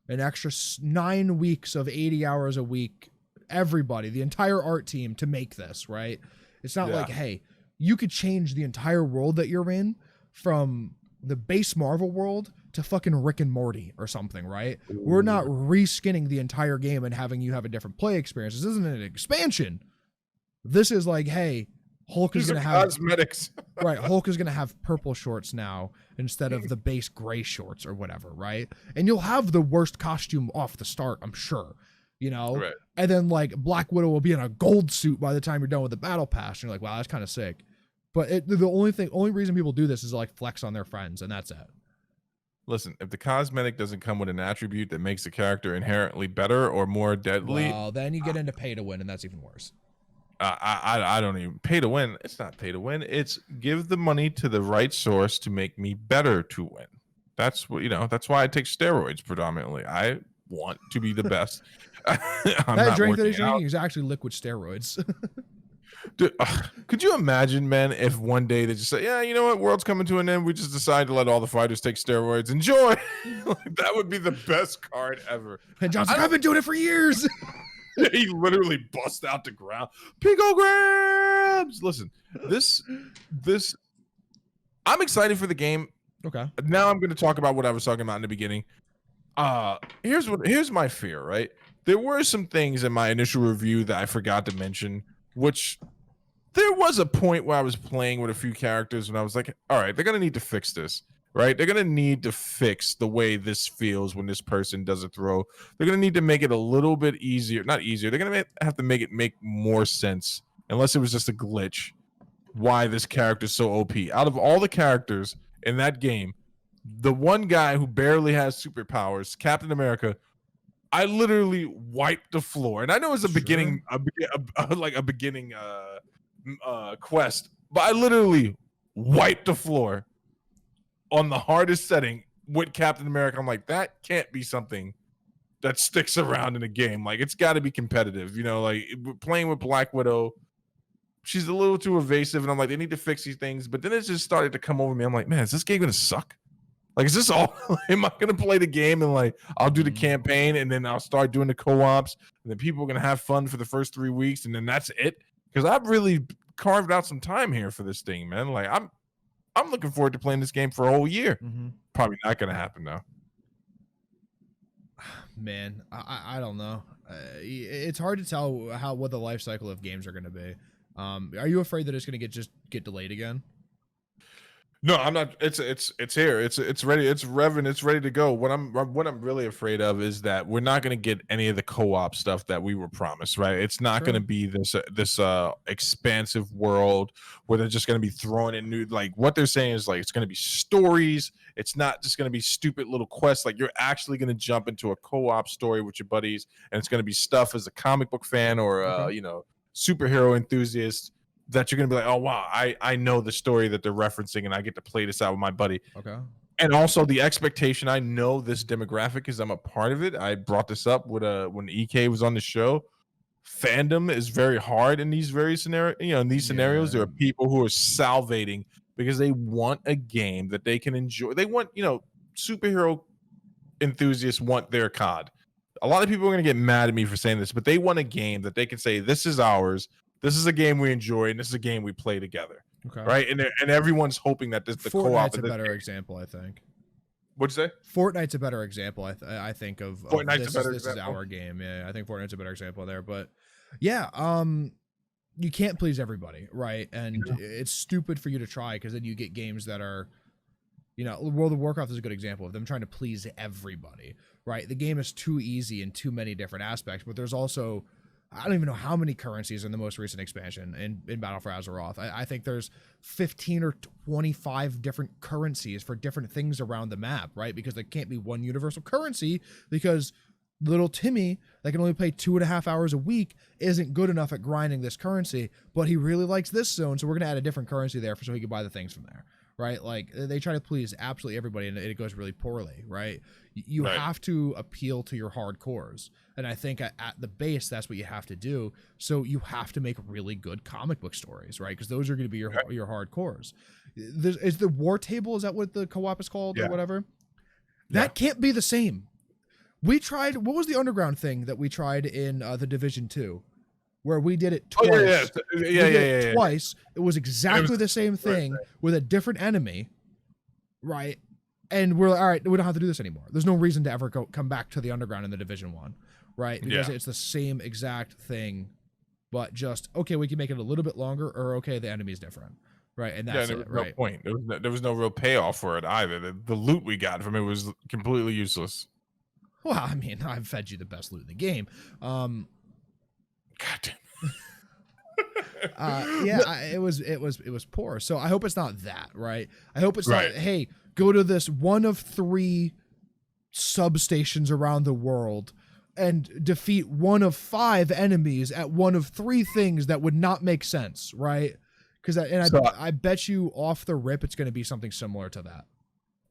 an extra 9 weeks of 80 hours a week, everybody, the entire art team to make this, right? It's not like, hey, you could change the entire world that you're in from the base Marvel world to fucking Rick and Morty or something, right? Ooh. We're not reskinning the entire game and having you have a different play experience. This isn't an expansion. This is like, hey, Hulk is going to have cosmetics. Right, Hulk is going to have purple shorts now instead of the base gray shorts or whatever, right? And you'll have the worst costume off the start, I'm sure, Right. And then like Black Widow will be in a gold suit by the time you're done with the battle pass. And you're like, wow, that's kind of sick. But the only reason people do this is to like flex on their friends, and that's it. Listen, if the cosmetic doesn't come with an attribute that makes the character inherently better or more deadly, well, then you get into pay to win, and that's even worse. I don't even pay to win. It's not pay to win. It's give the money to the right source to make me better to win. That's what that's why I take steroids predominantly. I want to be the best. That drink that he's drinking is actually liquid steroids. Dude, could you imagine, man, if one day they just say, yeah, you know what, world's coming to an end, we just decide to let all the fighters take steroids. Enjoy. That would be the best card ever. And John's like, I've been doing it for years. He literally bust out the ground. Picograms. Listen, this I'm excited for the game. Okay. Now I'm going to talk about what I was talking about in the beginning. Here's my fear, right? There were some things in my initial review that I forgot to mention, which there was a point where I was playing with a few characters and I was like, all right, they're going to need to fix this. Right? They're going to need to fix the way this feels when this person does a throw. They're going to need to make it a little bit easier. Not easier. They're going to have to make it make more sense, unless it was just a glitch, why this character is so OP. Out of all the characters in that game, the one guy who barely has superpowers, Captain America, I literally wiped the floor. And I know it's a beginning quest, but I literally wiped the floor on the hardest setting with Captain America. I'm like, that can't be something that sticks around in a game. Like, it's got to be competitive. Like playing with Black Widow, she's a little too evasive, and I'm like, they need to fix these things. But then it just started to come over me. I'm like, man, is this game gonna suck? Like, is this all? Am I gonna play the game and like I'll do the campaign and then I'll start doing the co-ops and then people are gonna have fun for the first 3 weeks and then that's it? Because I've really carved out some time here for this thing, man. Like I'm looking forward to playing this game for a whole year. Probably not gonna happen though. Man, I don't know. It's hard to tell what the life cycle of games are going to be. Are you afraid that it's going to get delayed again? No, I'm not. It's here. It's ready. It's revving. It's ready to go. What I'm really afraid of is that we're not going to get any of the co-op stuff that we were promised. Right? It's not going to be this expansive world where they're just going to be throwing in new. Like what they're saying is like it's going to be stories. It's not just going to be stupid little quests. Like you're actually going to jump into a co-op story with your buddies, and it's going to be stuff as a comic book fan or superhero enthusiast that you're gonna be like, oh wow, I know the story that they're referencing, and I get to play this out with my buddy. Okay. And also the expectation, I know this demographic because I'm a part of it. I brought this up with when EK was on the show. Fandom is very hard in these very scenarios. In these scenarios, there are people who are salivating because they want a game that they can enjoy. They want, superhero enthusiasts want their COD. A lot of people are gonna get mad at me for saying this, but they want a game that they can say, this is ours. This is a game we enjoy, and this is a game we play together. Okay. Right? And everyone's hoping that the Fortnite's a better example, I think. What'd you say? Fortnite's a better example, I think, of Fortnite's a better example. This is our game. Yeah, I think Fortnite's a better example there. But yeah, you can't please everybody, right? And it's stupid for you to try because then you get games that are, World of Warcraft is a good example of them trying to please everybody, right? The game is too easy in too many different aspects, but there's also, I don't even know how many currencies in the most recent expansion in Battle for Azeroth. I think there's 15 or 25 different currencies for different things around the map, right? Because there can't be one universal currency because little Timmy that can only play 2.5 hours a week isn't good enough at grinding this currency, but he really likes this zone, so we're going to add a different currency there so he can buy the things from there, right? Like they try to please absolutely everybody and it goes really poorly, right? You have to appeal to your hardcores. And I think at the base, that's what you have to do. So you have to make really good comic book stories, right? Because those are going to be your hardcores. Is the War Table, is that what the co-op is called or whatever? That can't be the same. We tried, what was the underground thing that we tried in the Division 2? Where we did it twice. Twice. It was exactly the same thing with a different enemy, right? And we're like, all right, we don't have to do this anymore. There's no reason to ever come back to the underground in the Division 1, right? Because it's the same exact thing, but just, okay, we can make it a little bit longer, or okay, the enemy's different, right? And that's there was no point. There was no real payoff for it either. The loot we got from it was completely useless. Well, I mean, I've fed you the best loot in the game. God damn. It was poor. So I hope it's not that, right? I hope it's not, hey, go to this one of 3 substations around the world and defeat one of 5 enemies at one of 3 things that would not make sense, right? Because I bet you off the rip it's going to be something similar to that.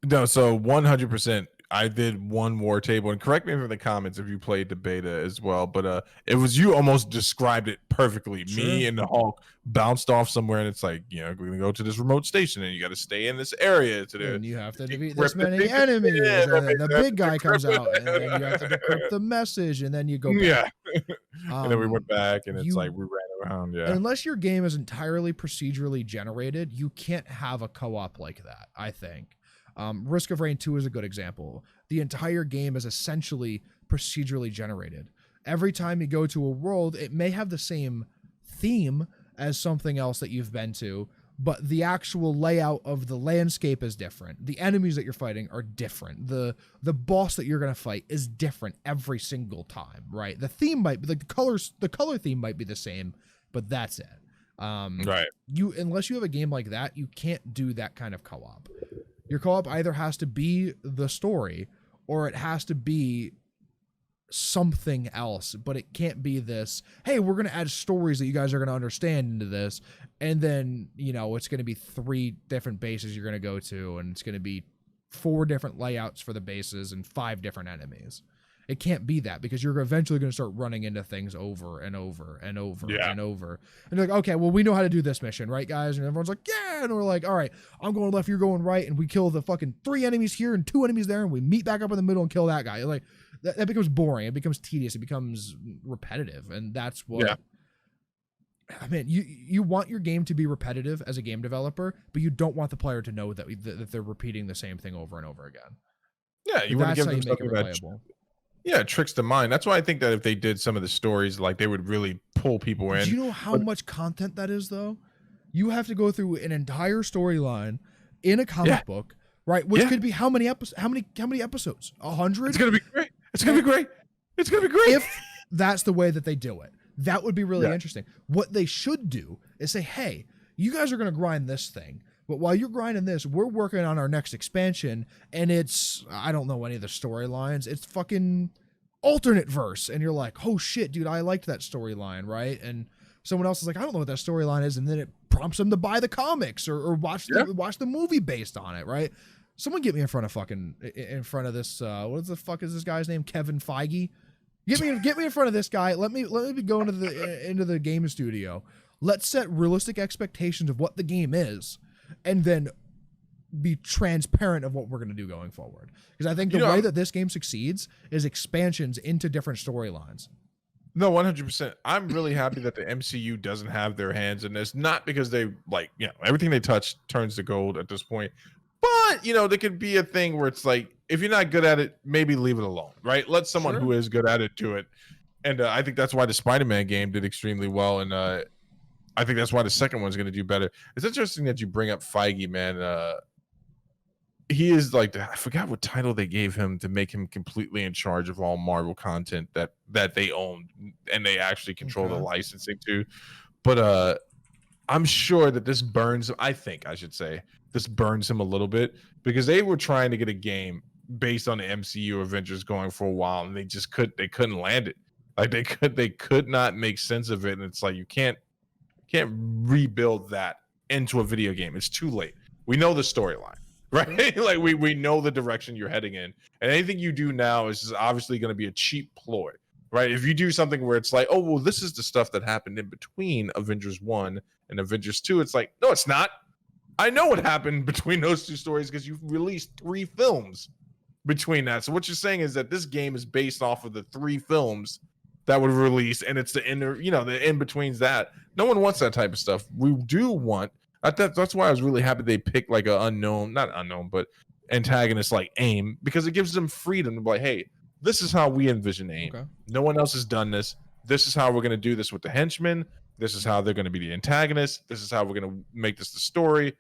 No, so 100%. I did one War Table, and correct me in the comments if you played the beta as well, but it was, you almost described it perfectly. Sure. Me and the Hulk bounced off somewhere, and it's like, we're gonna go to this remote station, and you got to stay in this area and you have to defeat this many enemies, and then the big guy comes out, and then you have to decrypt the message, and then you go back. And then we went back, and it's like we ran around. Unless your game is entirely procedurally generated, you can't have a co-op like that, I think. Risk of Rain 2 is a good example. The entire game is essentially procedurally generated. Every time you go to a world, it may have the same theme as something else that you've been to, but the actual layout of the landscape is different. The enemies that you're fighting are different. The boss that you're going to fight is different every single time, right? The theme might be like the color theme might be the same, but that's it. Unless you have a game like that, you can't do that kind of co-op. Your co-op either has to be the story or it has to be something else, but it can't be this, hey, we're going to add stories that you guys are going to understand into this, and then, it's going to be 3 different bases you're going to go to, and it's going to be 4 different layouts for the bases and 5 different enemies. It can't be that, because you're eventually going to start running into things over and over and over Yeah. and over. And you're like, okay, well, we know how to do this mission, right, guys? And everyone's like, yeah. And we're like, all right, I'm going left, you're going right. And we kill the fucking 3 enemies here and 2 enemies there. And we meet back up in the middle and kill that guy. Like, that becomes boring. It becomes tedious. It becomes repetitive. And that's what... Yeah. I mean, you want your game to be repetitive as a game developer, but you don't want the player to know that they're repeating the same thing over and over again. Yeah, you want to That's give how them you make it something that replayable. yeah, tricks the mind. That's why I think that if they did some of the stories, like they would really pull people in. Do you know how much content that is, though? You have to go through an entire storyline in a comic book, right? Which could be how many episodes? How many episodes? 100? It's gonna be great. It's gonna be great. It's gonna be great. If that's the way that they do it, that would be really interesting. What they should do is say, hey, you guys are going to grind this thing, but while you're grinding this, we're working on our next expansion, and it's, I don't know any of the storylines, it's fucking alternate verse, and you're like, oh shit, dude, I liked that storyline, right? And someone else is like, I don't know what that storyline is, and then it prompts them to buy the comics or watch the movie based on it, right? Someone get me in front of this, what the fuck is this guy's name? Kevin Feige? Get me in front of this guy. Let me go into the game studio. Let's set realistic expectations of what the game is, and then be transparent of what we're going to do going forward. Because I think the way that this game succeeds is expansions into different storylines. No, 100%. I'm really happy that the MCU doesn't have their hands in this. Not because they everything they touch turns to gold at this point, but there could be a thing where it's like, if you're not good at it, maybe leave it alone, right? Let someone who is good at it do it. And I think that's why the Spider-Man game did extremely well. And I think that's why the second one's going to do better. It's interesting that you bring up Feige, man. He is like, I forgot what title they gave him to make him completely in charge of all Marvel content that they own and they actually control the licensing to. But I'm sure that this burns, I think I should say, this burns him a little bit, because they were trying to get a game based on the MCU Avengers going for a while, and they couldn't land it. Like they could not make sense of it. And it's like, you can't rebuild that into a video game. It's too late. We know the storyline, right? Like we know the direction you're heading in, and anything you do now is just obviously going to be a cheap ploy, right? If you do something where it's like, oh, well, this is the stuff that happened in between Avengers 1 and Avengers 2, it's like, no, it's not. I know what happened between those 2 stories because you've released 3 films between that. So what you're saying is that this game is based off of the 3 films that would release, and it's the in-betweens that. No one wants that type of stuff. We do want, that's why I was really happy they picked like a not unknown, but antagonist like AIM, because it gives them freedom to be like, hey, this is how we envision AIM. Okay. No one else has done this. This is how we're going to do this with the henchmen. This is how they're going to be the antagonists. This is how we're going to make this the story.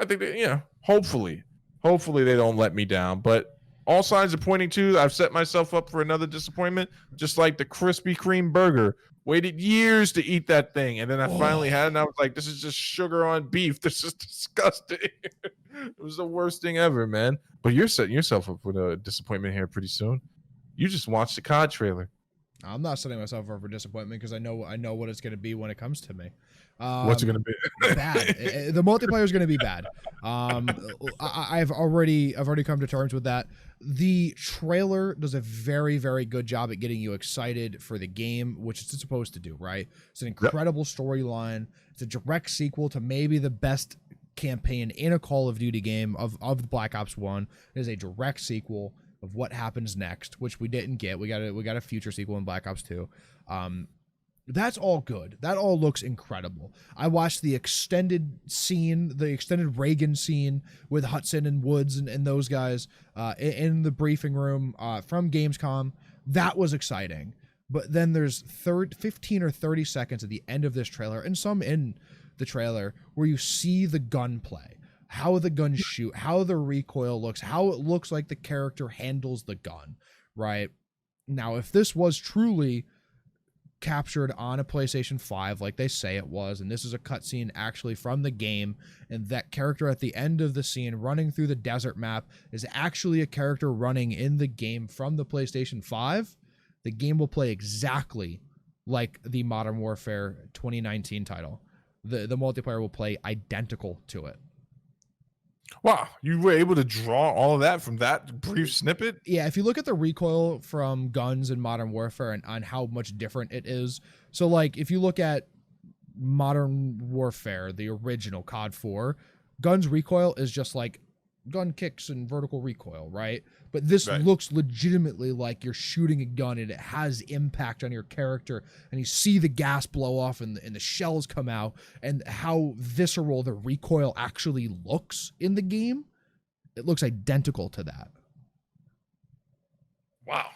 I think that, hopefully they don't let me down. But all signs are pointing to, I've set myself up for another disappointment, just like the Krispy Kreme burger. Waited years to eat that thing, and then I finally had it, and I was like, this is just sugar on beef. This is disgusting. It was the worst thing ever, man. But you're setting yourself up with a disappointment here pretty soon. You just watched the COD trailer. I'm not setting myself up for disappointment because I know what it's going to be when it comes to me. What's it going to be? Bad. The multiplayer is going to be bad. I've already come to terms with that. The trailer does a very, very good job at getting you excited for the game, which it's supposed to do, right? It's an incredible storyline. It's a direct sequel to maybe the best campaign in a Call of Duty game of the Black Ops 1. It is a direct sequel of what happens next, which we didn't get. We got a future sequel in Black Ops 2. That's all good. That all looks incredible. I watched the extended Reagan scene with Hudson and Woods and those guys in the briefing room from Gamescom. That was exciting. But then there's 15 or 30 seconds at the end of this trailer, and some in the trailer, where you see the gunplay, how the guns shoot, how the recoil looks, how it looks like the character handles the gun, right? Now, if this was truly captured on a PlayStation 5 like they say it was, and this is a cutscene actually from the game, and that character at the end of the scene running through the desert map is actually a character running in the game from the PlayStation 5, the game will play exactly like the Modern Warfare 2019 title. The multiplayer will play identical to it. Wow, you were able to draw all of that from that brief snippet? Yeah, if you look at the recoil from guns in Modern Warfare and on how much different it is. So like if you look at Modern Warfare, the original COD 4, guns recoil is just like gun kicks and vertical recoil, right? But this Right. looks legitimately like you're shooting a gun and it has impact on your character, and you see the gas blow off and the shells come out, and how visceral the recoil actually looks in the game. It looks identical to that. Wow.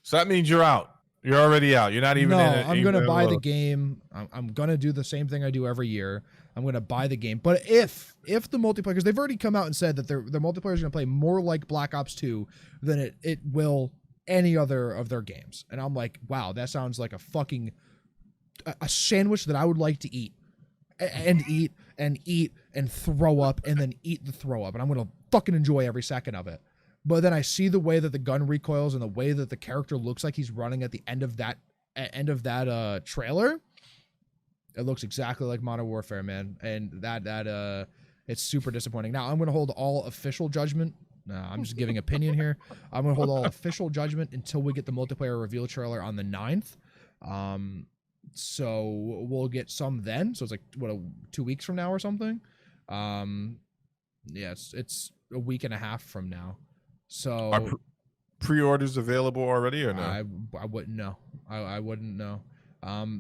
So that means you're out. You're already out. You're not even No, in it. I'm gonna buy the game. I'm gonna do the same thing I do every year. I'm gonna buy the game. But if the multiplayer, because they've already come out and said that their multiplayer is gonna play more like Black Ops 2 than it will any other of their games. And I'm like, wow, that sounds like a fucking a sandwich that I would like to eat and eat and eat and throw up and then eat the throw up, and I'm gonna fucking enjoy every second of it. But then I see the way that the gun recoils and the way that the character looks like he's running at the end of that trailer. It looks exactly like Modern Warfare, man, and that it's super disappointing. Now I'm gonna hold all official judgment. No, I'm just giving opinion here. I'm gonna hold all official judgment until we get the multiplayer reveal trailer on the 9th. So we'll get some then. So it's like 2 weeks from now or something. Yeah, it's a week and a half from now. So Are pre-orders available already or no? I wouldn't know. I wouldn't know.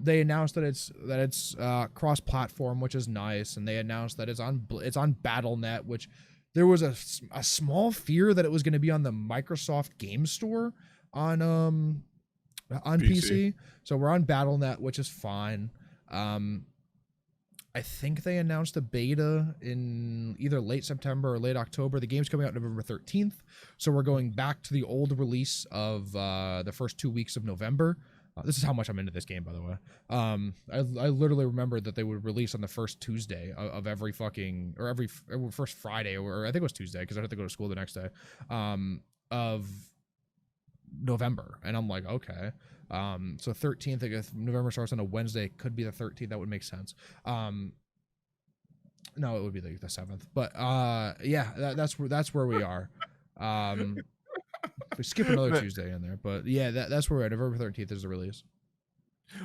They announced that it's cross-platform, which is nice, and they announced that it's on BattleNet, which there was a small fear that it was going to be on the Microsoft Game Store on PC. So we're on BattleNet, which is fine. I think they announced a beta in either late September or late October. The game's coming out November 13th. So we're going back to the old release of the first 2 weeks of November. This is how much I'm into this game, by the way. I literally remember that they would release on the first Tuesday of every fucking, or every first Friday, or I think it was Tuesday because I had to go to school the next day, of November. And I'm like, okay. So 13th, I guess November starts on a Wednesday, could be the 13th. That would make sense. No, it would be the 7th. But yeah, that's where we are. We skip another Tuesday in there, but yeah, that's where we're at. November 13th is the release.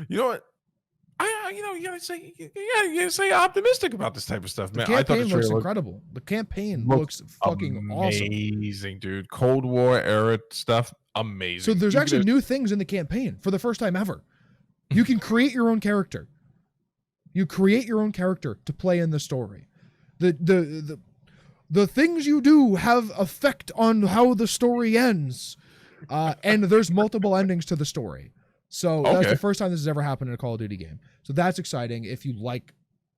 You know what? You gotta say optimistic about this type of stuff, man. I thought the campaign looks incredible. The campaign looks fucking awesome. Amazing, dude. Cold War era stuff, amazing. So there's actually new things in the campaign for the first time ever. You can create your own character. You create your own character to play in the story. The things you do have effect on how the story ends. And there's multiple endings to the story. So that's the first time this has ever happened in a Call of Duty game. So that's exciting if you like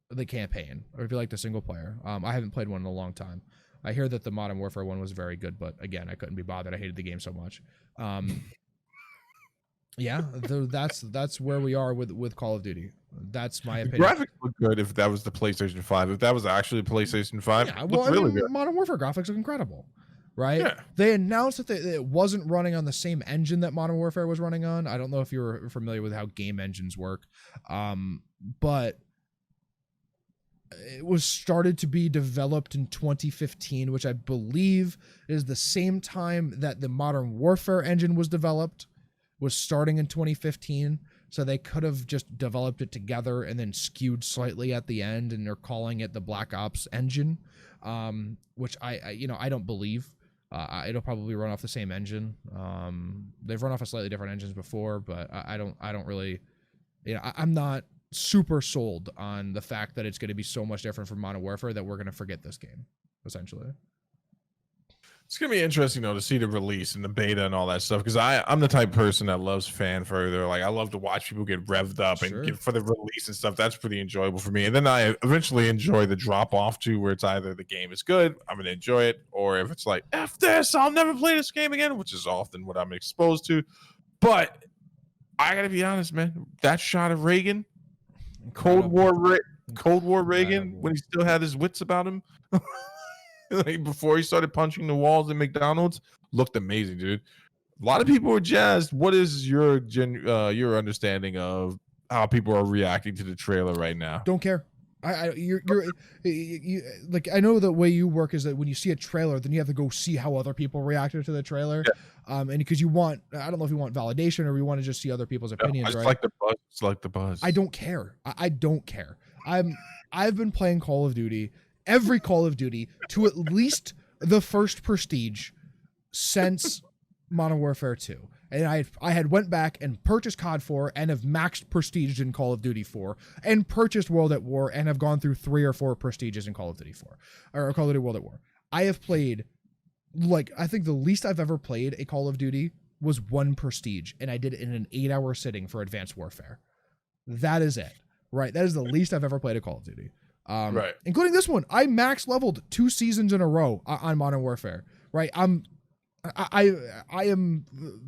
the campaign or if you like the single player. I haven't played one in a long time. I hear that the Modern Warfare one was very good, but again, I couldn't be bothered. I hated the game so much. Yeah, that's where we are with Call of Duty. That's my opinion. Graphics look good if that was the PlayStation 5. If that was actually PlayStation 5, yeah, well, really good. Modern Warfare graphics look incredible. Right? Yeah. They announced that it wasn't running on the same engine that Modern Warfare was running on. I don't know if you're familiar with how game engines work, but it was started to be developed in 2015, which I believe is the same time that the Modern Warfare engine was developed, was starting in 2015. So they could have just developed it together and then skewed slightly at the end, and they're calling it the Black Ops engine, which I don't believe. It'll probably run off the same engine. They've run off of slightly different engines before, but I don't really, I'm not super sold on the fact that it's going to be so much different from Modern Warfare that we're going to forget this game, essentially. It's going to be interesting, though, to see the release and the beta and all that stuff, because I'm the type of person that loves fan further. Like, I love to watch people get revved up and get for the release and stuff. That's pretty enjoyable for me. And then I eventually enjoy the drop off, too, where it's either the game is good, I'm going to enjoy it, or if it's like, F this, I'll never play this game again, which is often what I'm exposed to. But I got to be honest, man, that shot of Reagan, Cold War Reagan, when he still had his wits about him, like before he started punching the walls at McDonald's, looked amazing, dude. A lot of people were jazzed. What is your understanding of how people are reacting to the trailer right now? Don't care. you like, I know the way you work is that when you see a trailer, then you have to go see how other people reacted to the trailer. And because you want, I don't know if you want validation or you want to just see other people's opinions, It's right? like the buzz. It's like the buzz. I don't care. I don't care. I've been playing Call of Duty, every Call of Duty, to at least the first Prestige since Modern Warfare 2. And I had went back and purchased COD 4 and have maxed Prestige in Call of Duty 4 and purchased World at War and have gone through 3 or 4 Prestiges in Call of Duty 4 or Call of Duty World at War. I have played, like, I think the least I've ever played a Call of Duty was 1 Prestige, and I did it in an 8-hour sitting for Advanced Warfare. That is it, right? That is the least I've ever played a Call of Duty. Right. Including this one. I max leveled 2 seasons in a row on Modern Warfare, right? I am,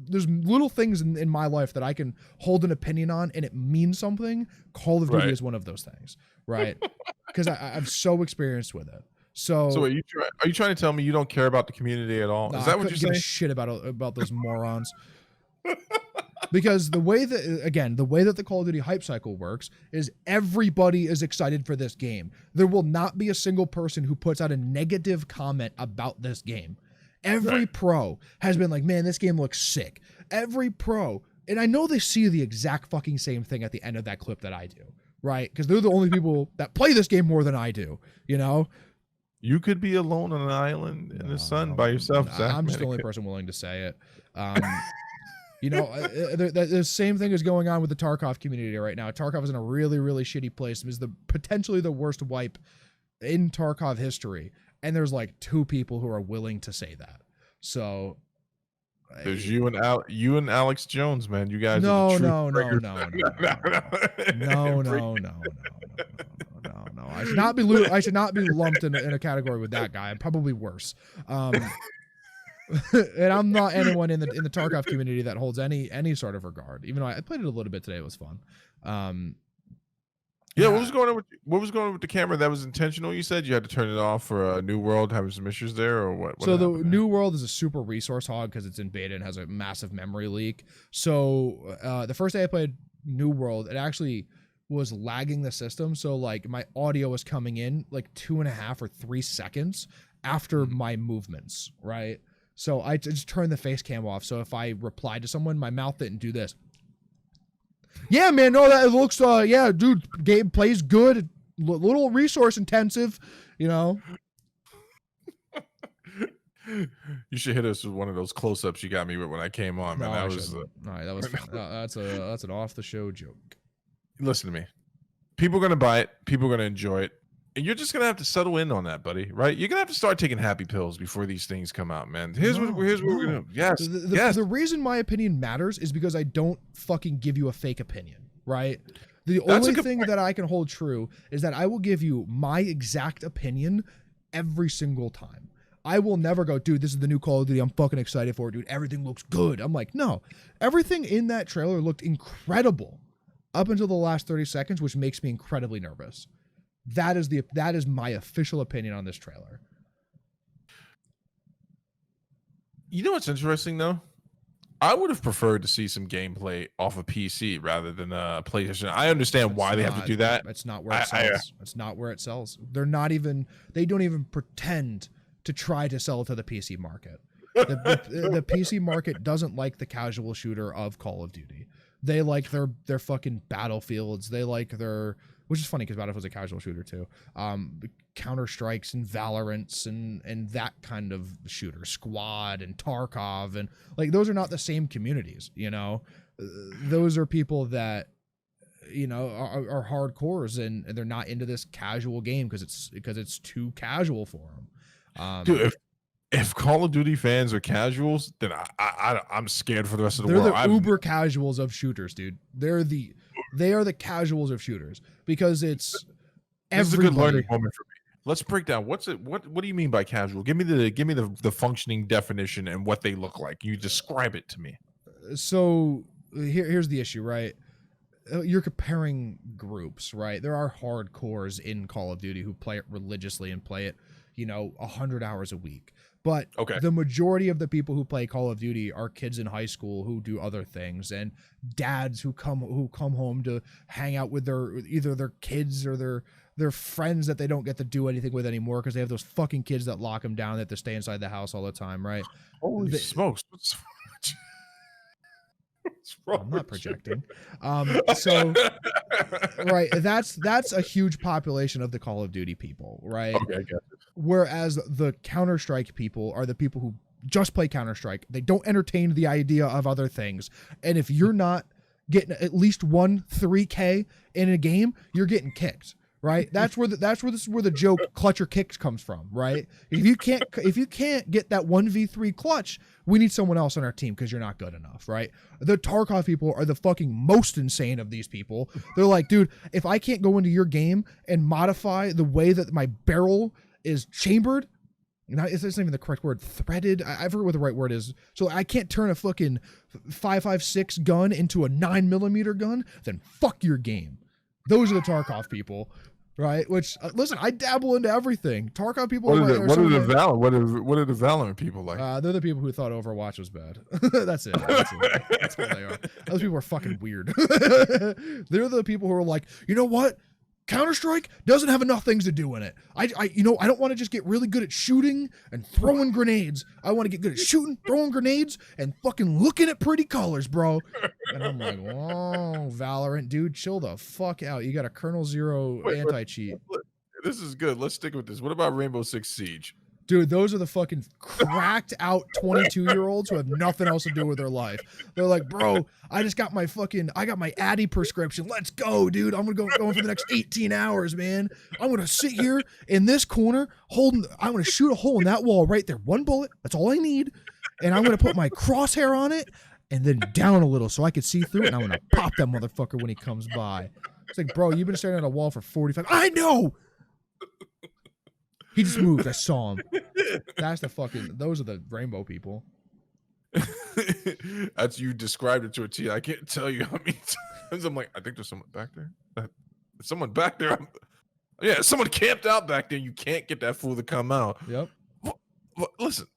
there's little things in my life that I can hold an opinion on and it means something. Call of Duty is one of those things, right? Because I'm so experienced with it. So wait, are you trying to tell me you don't care about the community at all? Nah, Is that what I you're couldn't give saying? a shit about those morons. Because the way that the Call of Duty hype cycle works is everybody is excited for this game. There will not be a single person who puts out a negative comment about this game. Every pro has been like, man, this game looks sick. Every pro, and I know they see the exact fucking same thing at the end of that clip that I do, right? Because they're the only people that play this game more than I do, you know? You could be alone on an island in the sun by yourself, Zach. I'm just the only person willing to say it. You know, the same thing is going on with the Tarkov community right now. Tarkov is in a really, really shitty place. It was potentially the worst wipe in Tarkov history. And there's like 2 people who are willing to say that. So there's you and Alex Jones, man. You guys no. are the No. I should not be lumped in a category with that guy. I'm probably worse. And I'm not anyone in the Tarkov community that holds any sort of regard. Even though I played it a little bit today, it was fun. Yeah, what was going on with the camera? That was intentional. You said you had to turn it off for a New World, having some issues there, or what? So the New World is a super resource hog because it's in beta and has a massive memory leak. So the first day I played New World, it actually was lagging the system. So like my audio was coming in like 2.5 or 3 seconds after my movements, right? So I just turned the face cam off. So if I replied to someone, my mouth didn't do this. Yeah, man, no, that it looks, yeah, dude, game plays good, little resource intensive, you know. You should hit us with one of those close-ups you got me with when I came on, man. All right, that was that's an off the show joke. Listen to me. People are gonna buy it. People are gonna enjoy it. And you're just gonna have to settle in on that, buddy. Right? You're gonna have to start taking happy pills before these things come out, man. Here's what we're gonna do. Yes. The reason my opinion matters is because I don't fucking give you a fake opinion, right? The only thing that I can hold true is that I will give you my exact opinion every single time. I will never go, dude, this is the new Call of Duty. I'm fucking excited for it, dude. Everything looks good. I'm like, no. Everything in that trailer looked incredible up until the last 30 seconds, which makes me incredibly nervous. That is my official opinion on this trailer. You know what's interesting though? I would have preferred to see some gameplay off of PC rather than PlayStation. I understand why they have to do that. It's not where it sells. It's not where it sells. They don't even pretend to try to sell to the PC market. The PC market doesn't like the casual shooter of Call of Duty. They like their fucking Battlefields. They like their, which is funny because Battlefield's a casual shooter too. Counter-Strikes and Valorants and that kind of shooter, Squad and Tarkov, and like those are not the same communities, you know. Those are people that, you know, are hardcores and they're not into this casual game because it's too casual for them. Dude, if Call of Duty fans are casuals, then I'm scared for the rest of the world. They're the uber casuals of shooters, dude. They are the casuals of shooters because it's everybody. This is a good learning moment for me. Let's break down what do you mean by casual? Give me the functioning definition and what they look like. You describe it to me. So here's the issue, right? You're comparing groups, right? There are hardcores in Call of Duty who play it religiously and play it, 100 hours a week. But the majority of the people who play Call of Duty are kids in high school who do other things, and dads who come home to hang out with either their kids or their their friends that they don't get to do anything with anymore because they have those fucking kids that lock them down. They have to stay inside the house all the time, right? Holy They- smokes! What's wrong I'm not with you? projecting. So right, that's a huge population of the Call of Duty people, right? Okay, I got it. Whereas the Counter-Strike people are the people who just play Counter-Strike. They don't entertain the idea of other things. And if you're not getting at least 3K in a game, you're getting kicked, right? This is where the joke clutch or kicks comes from, right? If you can't get that 1v3 clutch, we need someone else on our team because you're not good enough, right? The Tarkov people are the fucking most insane of these people. They're like, dude, if I can't go into your game and modify the way that my barrel is chambered, it's not even the correct word, threaded. I forget what the right word is. So I can't turn a fucking 5.56 gun into a 9mm gun, then fuck your game. Those are the Tarkov people, right? Which listen, I dabble into everything. Tarkov people. What are the Valorant people like? They're the people who thought Overwatch was bad. That's it. That's what they are. Those people are fucking weird. They're the people who are like, you know what? Counter-Strike doesn't have enough things to do in it. I don't want to just get really good at shooting and throwing grenades. I want to get good at shooting, throwing grenades, and fucking looking at pretty colors, bro. And I'm like, whoa, Valorant, dude, chill the fuck out. You got a Kernel Zero anti-cheat. This is good. Let's stick with this. What about Rainbow Six Siege? Dude, those are the fucking cracked out 22-year-olds who have nothing else to do with their life. They're like, bro, I got my Addy prescription. Let's go, dude. I'm going to go for the next 18 hours, man. I'm going to sit here in this corner I'm going to shoot a hole in that wall right there. One bullet. That's all I need. And I'm going to put my crosshair on it and then down a little so I can see through it. And I'm going to pop that motherfucker when he comes by. It's like, bro, you've been staring at a wall for 45. I know. He just moved. I saw him. Those are the Rainbow people. As you described it to a T, I can't tell you how many times I'm like, I think there's someone back there. Someone back there. Yeah, someone camped out back there. You can't get that fool to come out. Yep. Listen,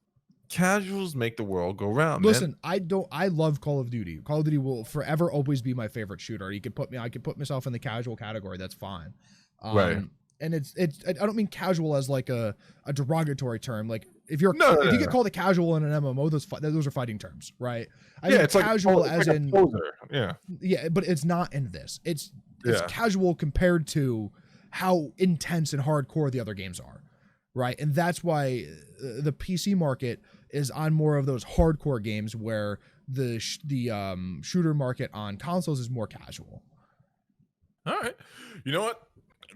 casuals make the world go round. Listen, man. I love Call of Duty. Call of Duty will forever always be my favorite shooter. I could put myself in the casual category. That's fine. Right. And I don't mean casual as like a derogatory term. Like if you get called a casual in an MMO, those are fighting terms, right? I mean, it's casual like as in yeah, but it's not in this. It's casual compared to how intense and hardcore the other games are, right? And that's why the PC market is on more of those hardcore games where the shooter market on consoles is more casual. All right, you know what?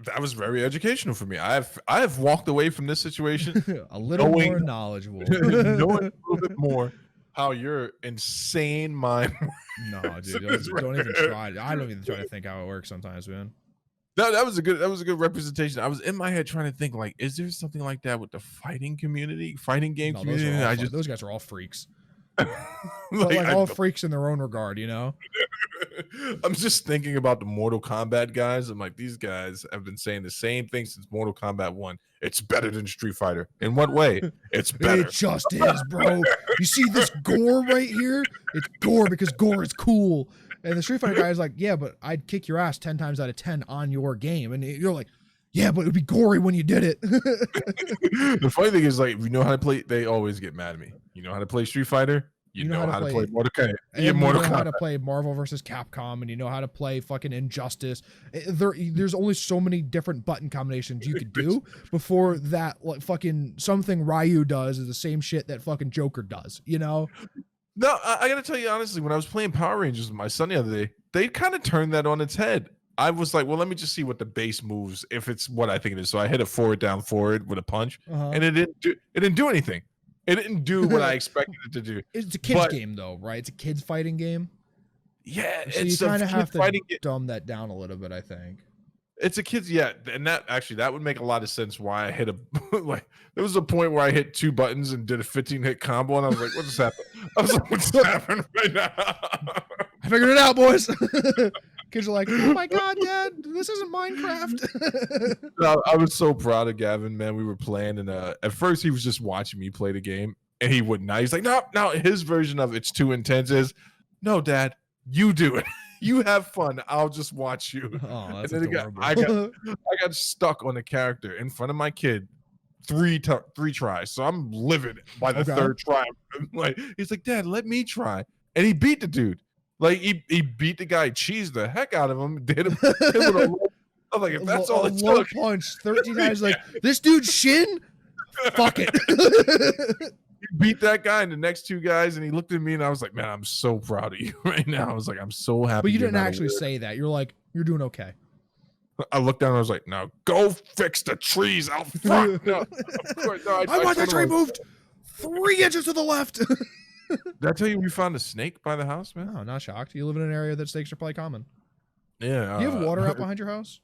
That was very educational for me. I have walked away from this situation a little more knowledgeable, knowing a little bit more how your insane mind. No, dude, don't even try. I don't even try to think how it works sometimes, man. That was a good representation. I was in my head trying to think, like, is there something like that with the fighting game community? Those guys are all freaks. like all freaks in their own regard, you know. I'm just thinking about the Mortal Kombat guys. I'm like, these guys have been saying the same thing since Mortal Kombat 1. It's better than Street Fighter. In what way? It's better. It just is, bro. You see this gore right here? It's gore because gore is cool. And the Street Fighter guy is like, yeah, but I'd kick your ass 10 times out of 10 on your game. And you're like, yeah, but it would be gory when you did it. The funny thing is, like, we know how to play. They always get mad at me. You know how to play Street Fighter? You know how to play Mortal Kombat. You know how to play Marvel versus Capcom, and you know how to play fucking Injustice. There's only so many different button combinations you could do before that fucking something Ryu does is the same shit that fucking Joker does, you know? No, I gotta tell you honestly, when I was playing Power Rangers with my son the other day, they kind of turned that on its head. I was like, well, let me just see what the base moves, if it's what I think it is. So I hit a forward down forward with a punch, and it didn't do anything. It didn't do what I expected it to do. It's a kid's game, though, right? It's a kid's fighting game. Yeah, so you kind of have to dumb that down a little bit, I think. It's a kid's, yeah, and that would make a lot of sense why I hit like there was a point where I hit 2 buttons and did a 15-hit combo, and I was like, what just happened? I was like, what's happening right now? I figured it out, boys. Kids are like, oh my god, Dad, this isn't Minecraft. No, I was so proud of Gavin, man. We were playing, and at first he was just watching me play the game, and he wouldn't. He's like, no, his version of it's too intense is, no, Dad, you do it. You have fun. I'll just watch you. Oh, And that's then adorable. I got stuck on the character in front of my kid three tries. So I'm livid by the Okay. third try. Like he's like, Dad, let me try. And he beat the dude. Like he beat the guy, cheesed the heck out of him, hit him with a low. I'm like, if that's all a it low took. punch 13 times. Like this dude's shin. Fuck it. He beat that guy and the next two guys, and he looked at me and I was like, man, I'm so proud of you right now. I was like, I'm so happy. But you you're didn't not a actually weirdo. say that. You're like, you're doing okay. I looked down and I was like, no, go fix the trees out front. No, of course, no, I want that told him tree I was- moved 3 inches to the left. Did I tell you we found a snake by the house, man? No, not shocked. You live in an area that snakes are probably common. Yeah. Do you have water out behind your house?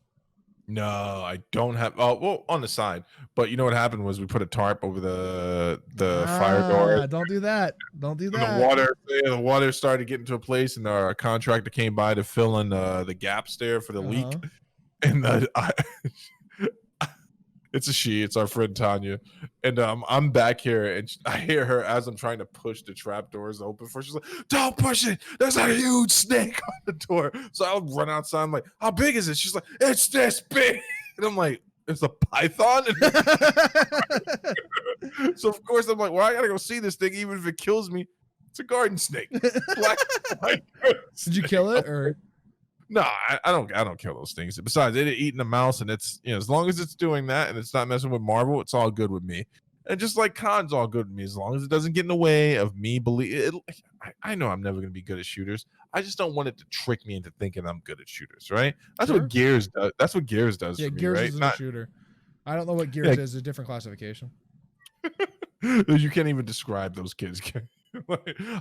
No, I don't have. Oh, well, on the side. But you know what happened was we put a tarp over the fire door. Don't do that. Don't do And that. the water started getting to a place, and our contractor came by to fill in the gaps there for the leak. And it's a she. It's our friend Tanya, and I'm back here, and I hear her as I'm trying to push the trap doors open for. She's like, "Don't push it! There's a huge snake on the door." So I'll run outside. I'm like, "How big is it?" She's like, "It's this big," and I'm like, "It's a python." So of course I'm like, "Well, I gotta go see this thing, even if it kills me." It's a garden snake. Black, white Did you kill it or? No, I don't kill those things. Besides, it eating a mouse, and it's as long as it's doing that and it's not messing with Marvel, it's all good with me. And just like Con's all good with me, as long as it doesn't get in the way of me believe. I know I'm never gonna be good at shooters. I just don't want it to trick me into thinking I'm good at shooters, right? That's Sure. what Gears does. That's what Gears does Yeah, for me, Gears right? is a Not, shooter. I don't know what Gears is. A different classification. you can't even describe those kids.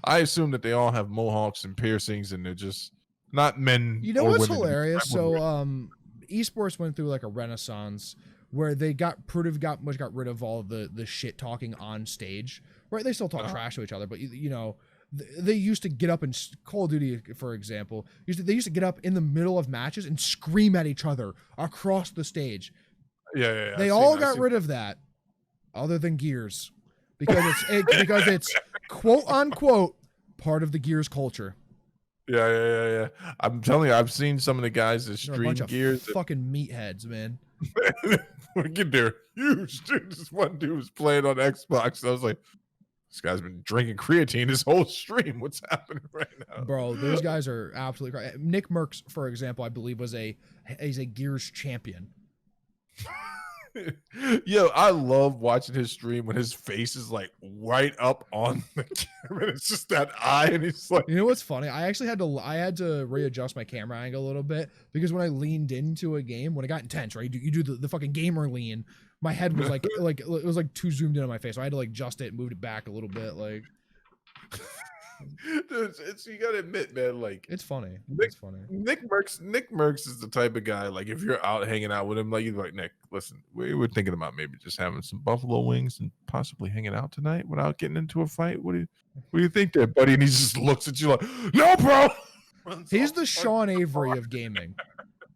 I assume that they all have mohawks and piercings, and they're just not men. You know or what's women. hilarious? So, esports went through like a renaissance where they got rid of all the shit talking on stage. Right? They still talk trash to each other, but you know, they used to get up and Call of Duty, for example, they used to get up in the middle of matches and scream at each other across the stage. Yeah. They all got rid of that, other than Gears, because it's quote unquote part of the Gears culture. Yeah. I'm telling you, I've seen some of the guys that They're a stream bunch of Gears. fucking meatheads, man. They're huge, dude. This one dude was playing on Xbox. I was like, this guy's been drinking creatine his whole stream. What's happening right now? Bro, those guys are absolutely crazy. Nick Merckx, for example, I believe he's a Gears champion. Yo, I love watching his stream when his face is like right up on the camera. And it's just that eye, and he's like, You know what's funny? I had to readjust my camera angle a little bit because when I leaned into a game, when it got intense, right? You do the fucking gamer lean. My head was like it was like too zoomed in on my face. So I had to like adjust it, moved it back a little bit. Like dude, you gotta admit, man, like it's funny. Nick- It's funny. Nick Merckx is the type of guy, like if you're out hanging out with him, like you're like, Nick, listen, we were thinking about maybe just having some buffalo wings and possibly hanging out tonight without getting into a fight. What do you think there, buddy? And he just looks at you like, no, bro. He's the Sean Avery of gaming.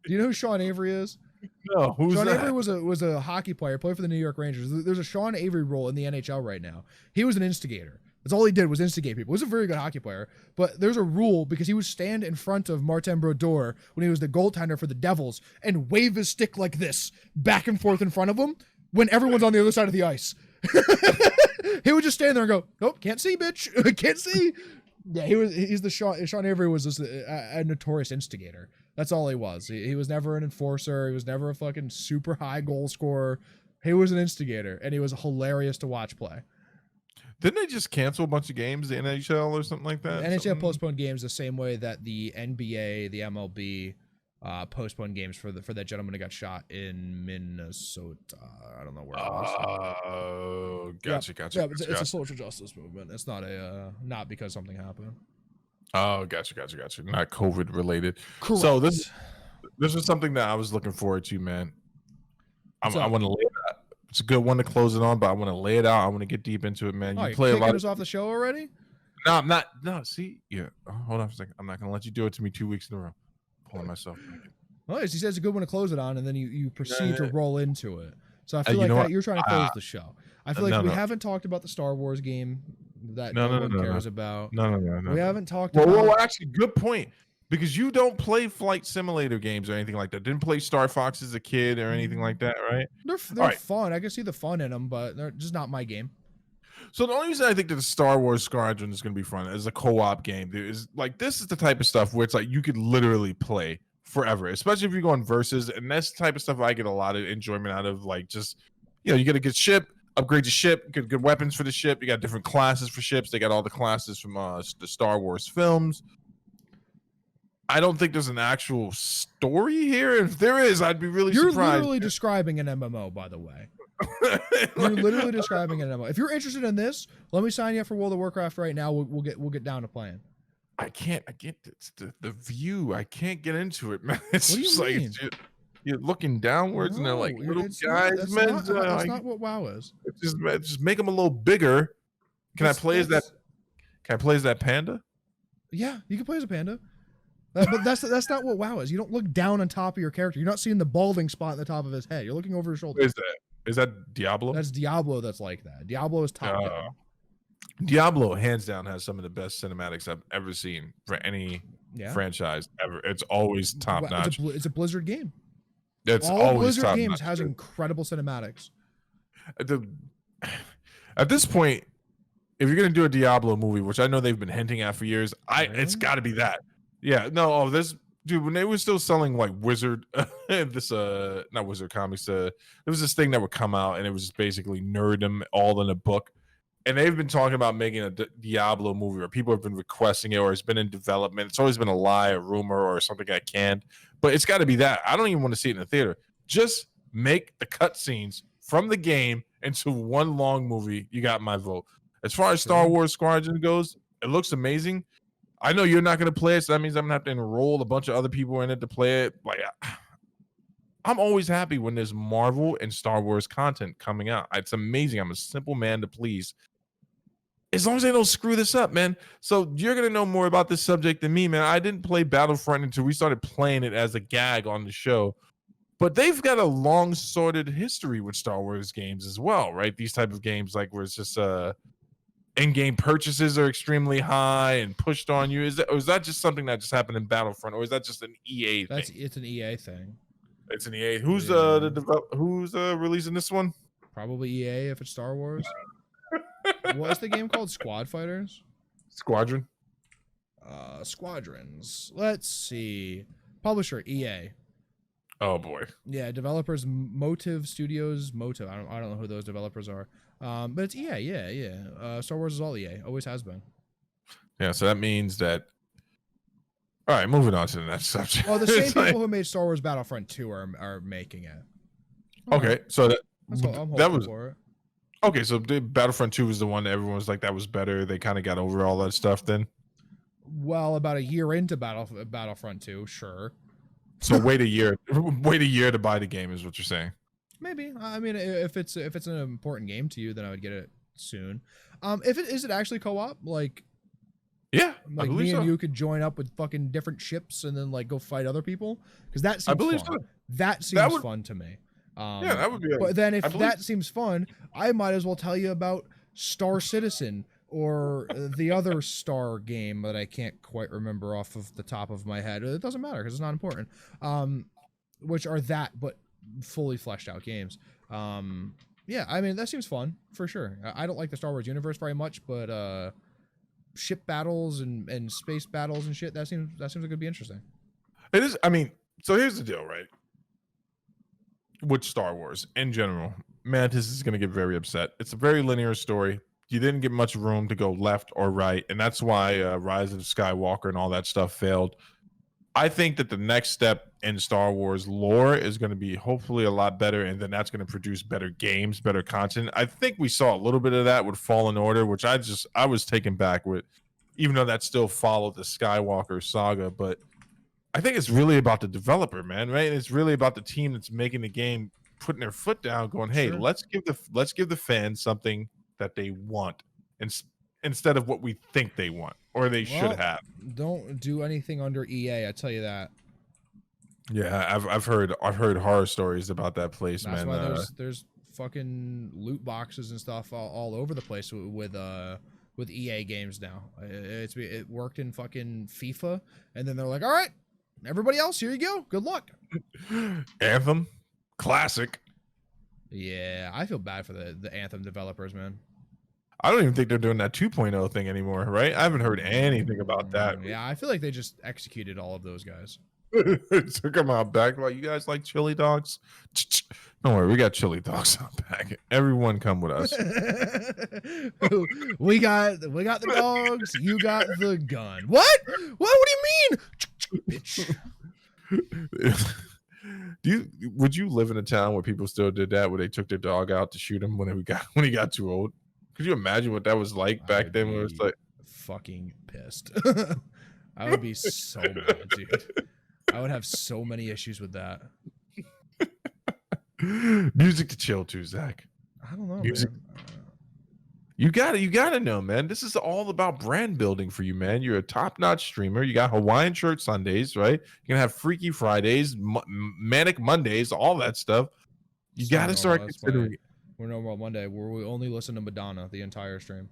Do you know who Sean Avery is? No, who's Sean that? Avery was a hockey player, played for the New York Rangers. There's a Sean Avery role in the NHL right now. He was an instigator. That's all he did was instigate people. He was a very good hockey player, but there's a rule because he would stand in front of Martin Brodeur when he was the goaltender for the Devils and wave his stick like this back and forth in front of him when everyone's on the other side of the ice. He would just stand there and go, "Nope, can't see, bitch, can't see." Yeah, he's the Sean Avery was just a notorious instigator. That's all he was. He was never an enforcer. He was never a fucking super high goal scorer. He was an instigator, and he was hilarious to watch play. Didn't they just cancel a bunch of games, the NHL or something like that? The NHL postponed games the same way that the NBA, the MLB postponed games for that gentleman who got shot in Minnesota. I don't know where it was. Oh, gotcha. Yeah, it's a social justice movement. It's not not because something happened. Oh, gotcha. Not COVID related. Correct. So this is something that I was looking forward to, man. I want to lay it out. It's a good one to close it on, but I want to lay it out. I want to get deep into it, man. Oh, You play a lot. us off the show already? No, I'm not. No, see, yeah. Hold on for a second. I'm not gonna let you do it to me 2 weeks in a row. Pulling myself back. Well, he says it's a good one to close it on, and then you proceed to roll into it. So I feel you like know that what? you're trying to close the show. I feel like no, we no. haven't talked about the Star Wars game that No, no no, one no, cares about. No. We haven't talked Well, about. actually, good point. because you don't play flight simulator games or anything like that. Didn't play Star Fox as a kid or anything like that, right? They're All right. fun. I can see the fun in them, but they're just not my game. So the only reason I think that the Star Wars Squadron is going to be fun is a co-op game. Dude, is like this is the type of stuff where it's like you could literally play forever, especially if you're going versus, and that's the type of stuff I get a lot of enjoyment out of. Like just you get a good ship, upgrade your ship, get good weapons for the ship. You got different classes for ships. They got all the classes from the Star Wars films. I don't think there's an actual story here. If there is, I'd be really surprised. You're literally describing an MMO, by the way. You're literally describing an MMO. If you're interested in this, let me sign you up for World of Warcraft right now. We'll get down to playing. I can't. It's the view. I can't get into it, man. It's What do you just mean? like you're looking downwards, and they're like little guys, That's man. that's not what WoW is. Just make them a little bigger. Can I play as that? Can I play as that panda? Yeah, you can play as a panda. But that's not what WoW is. You don't look down on top of your character. You're not seeing the balding spot in the top of his head. You're looking over his shoulder. Is that Diablo? That's Diablo. That's like that. Diablo is top down. Diablo, hands down, has some of the best cinematics I've ever seen for any franchise ever. It's always top notch. It's a Blizzard game. It's all always Blizzard top games notch, has dude. incredible cinematics. At this point, if you're gonna do a Diablo movie, which I know they've been hinting at for years, it's got to be that. Yeah, no, this dude, when they were still selling like Wizard, not Wizard Comics, there was this thing that would come out and it was just basically nerddom all in a book. And they've been talking about making a Diablo movie, or people have been requesting it, or it's been in development. It's always been a lie, a rumor, or something I canned. But it's got to be that. I don't even want to see it in the theater. Just make the cutscenes from the game into one long movie. You got my vote. As far as Star Wars Squadron goes, it looks amazing. I know you're not going to play it, so that means I'm going to have to enroll a bunch of other people in it to play it. Like, I'm always happy when there's Marvel and Star Wars content coming out. It's amazing. I'm a simple man to please. As long as they don't screw this up, man. So you're going to know more about this subject than me, man. I didn't play Battlefront until we started playing it as a gag on the show. But they've got a long sorted history with Star Wars games as well, right? These type of games like where it's just in-game purchases are extremely high and pushed on you. Is that just something that just happened in Battlefront, or is that just an EA thing? It's an EA thing. It's an EA. Who's releasing this one? Probably EA if it's Star Wars. What's the game called? Squad Fighters? Squadron. Squadrons. Let's see. Publisher EA. Oh boy. Yeah, developers Motive Studios. Motive. I don't know who those developers are. But it's EA. Yeah. Star Wars is all EA. Always has been. Yeah. So that means that. All right, moving on to the next subject. Oh, the same people who made Star Wars Battlefront 2 are making it. Okay, so that was for it. Okay, so Battlefront 2 was the one that everyone was like, that was better. They kind of got over all that stuff then. Well, about a year into Battlefront 2, sure. So wait a year to buy the game is what you're saying. Maybe. I mean, if it's an important game to you, then I would get it soon. Is it actually co-op? Like, yeah, like me and you could join up with fucking different ships and then like go fight other people, because that seems fun. So. That seems fun to me. Yeah, that would be. But then if that seems fun, I might as well tell you about Star Citizen or the other Star game that I can't quite remember off of the top of my head. It doesn't matter because it's not important. Which are that, but fully fleshed out games. Yeah, I mean that seems fun for sure. I don't like the Star Wars universe very much, but ship battles and space battles and shit, that seems like it'd be interesting. It is. I mean, so here's the deal, right? With Star Wars in general, Mantis is going to get very upset. It's a very linear story. You didn't get much room to go left or right, and that's why Rise of Skywalker and all that stuff failed. I think that the next step in Star Wars lore is going to be hopefully a lot better, and then that's going to produce better games, better content. I think we saw a little bit of that with Fallen Order, which I was taken back with, even though that still followed the Skywalker saga. But I think it's really about the developer, man, right? It's really about the team that's making the game, putting their foot down, going, "Hey, sure. let's give the fans something that they want, instead of what we think they want or they should have." Don't do anything under EA, I tell you that. Yeah, I've heard horror stories about that place, That's man. Why there's fucking loot boxes and stuff all over the place with with EA games now. It worked in fucking FIFA, and then they're like, all right, everybody else, here you go. Good luck. Anthem, classic. Yeah, I feel bad for the Anthem developers, man. I don't even think they're doing that 2.0 thing anymore, right? I haven't heard anything about that. Yeah, I feel like they just executed all of those guys. Took them out back. Like, you guys like chili dogs? Don't worry, we got chili dogs out back. Everyone come with us. we got the dogs. You got the gun. What? What do you mean, bitch? Would you live in a town where people still did that, where they took their dog out to shoot him when he got too old? Could you imagine what that was like back then? When it was like fucking pissed. I would be so mad, dude. I would have so many issues with that. Music to chill to, Zach. I don't know, music. man. You gotta know, man. This is all about brand building for you, man. You're a top-notch streamer. You got Hawaiian shirt Sundays, right? You're gonna have Freaky Fridays, Manic Mondays, all that stuff. You gotta start considering. We're No More Monday, where we only listen to Madonna the entire stream.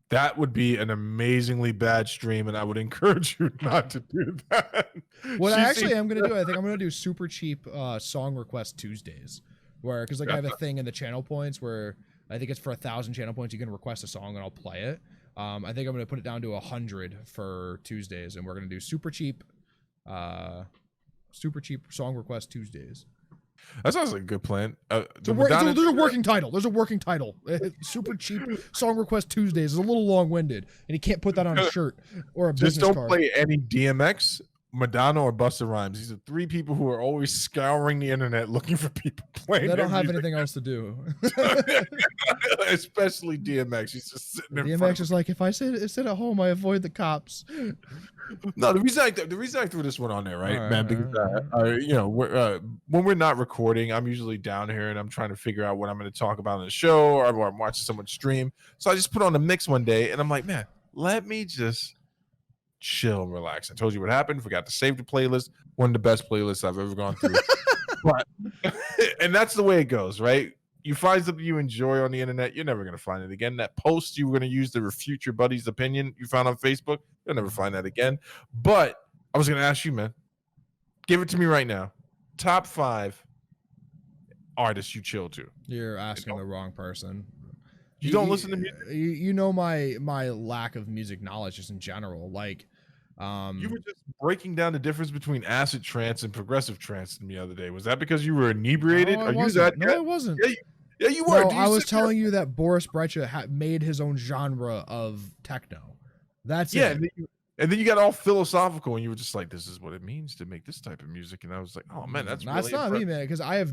That would be an amazingly bad stream, and I would encourage you not to do that. What I actually am gonna do, I think I'm gonna do super cheap song request Tuesdays, where because like I have a thing in the channel points where I think it's for 1,000 channel points you can request a song and I'll play it. I think I'm gonna put it down to 100 for Tuesdays, and we're gonna do super cheap song request Tuesdays. That sounds like a good plan. There's a working title. There's a working title. Super cheap song request Tuesdays is a little long-winded, and you can't put that on a shirt or a business just don't card. play any DMX, Madonna, or Busta Rhymes. These are three people who are always scouring the internet looking for people playing. They don't have anything else to do. Especially DMX. He's just sitting there. DMX is like, if I sit at home, I avoid the cops. No, the reason I threw this one on there, right, man, because you know, when we're not recording, I'm usually down here and I'm trying to figure out what I'm going to talk about on the show, or I'm watching someone stream. So I just put on the mix one day, and I'm like, man, let me just chill and relax. I told you what happened. Forgot to save the playlist. One of the best playlists I've ever gone through. But, and that's the way it goes, right? You find something you enjoy on the internet, you're never going to find it again. That post you were going to use to refute your buddy's opinion you found on Facebook, you'll never find that again. But I was going to ask you, man, give it to me right now. Top 5 artists you chill to. You're asking the wrong person. You don't listen to music? You know my lack of music knowledge just in general. Like, you were just breaking down the difference between acid trance and progressive trance the other day. Was that because you were inebriated? No, Are you that guy? No, I wasn't. Yeah, you were. No, I was telling you that Boris Brecha made his own genre of techno. That's it. And then you got all philosophical, and you were just like, "This is what it means to make this type of music." And I was like, "Oh man, that's really not me, man." Because I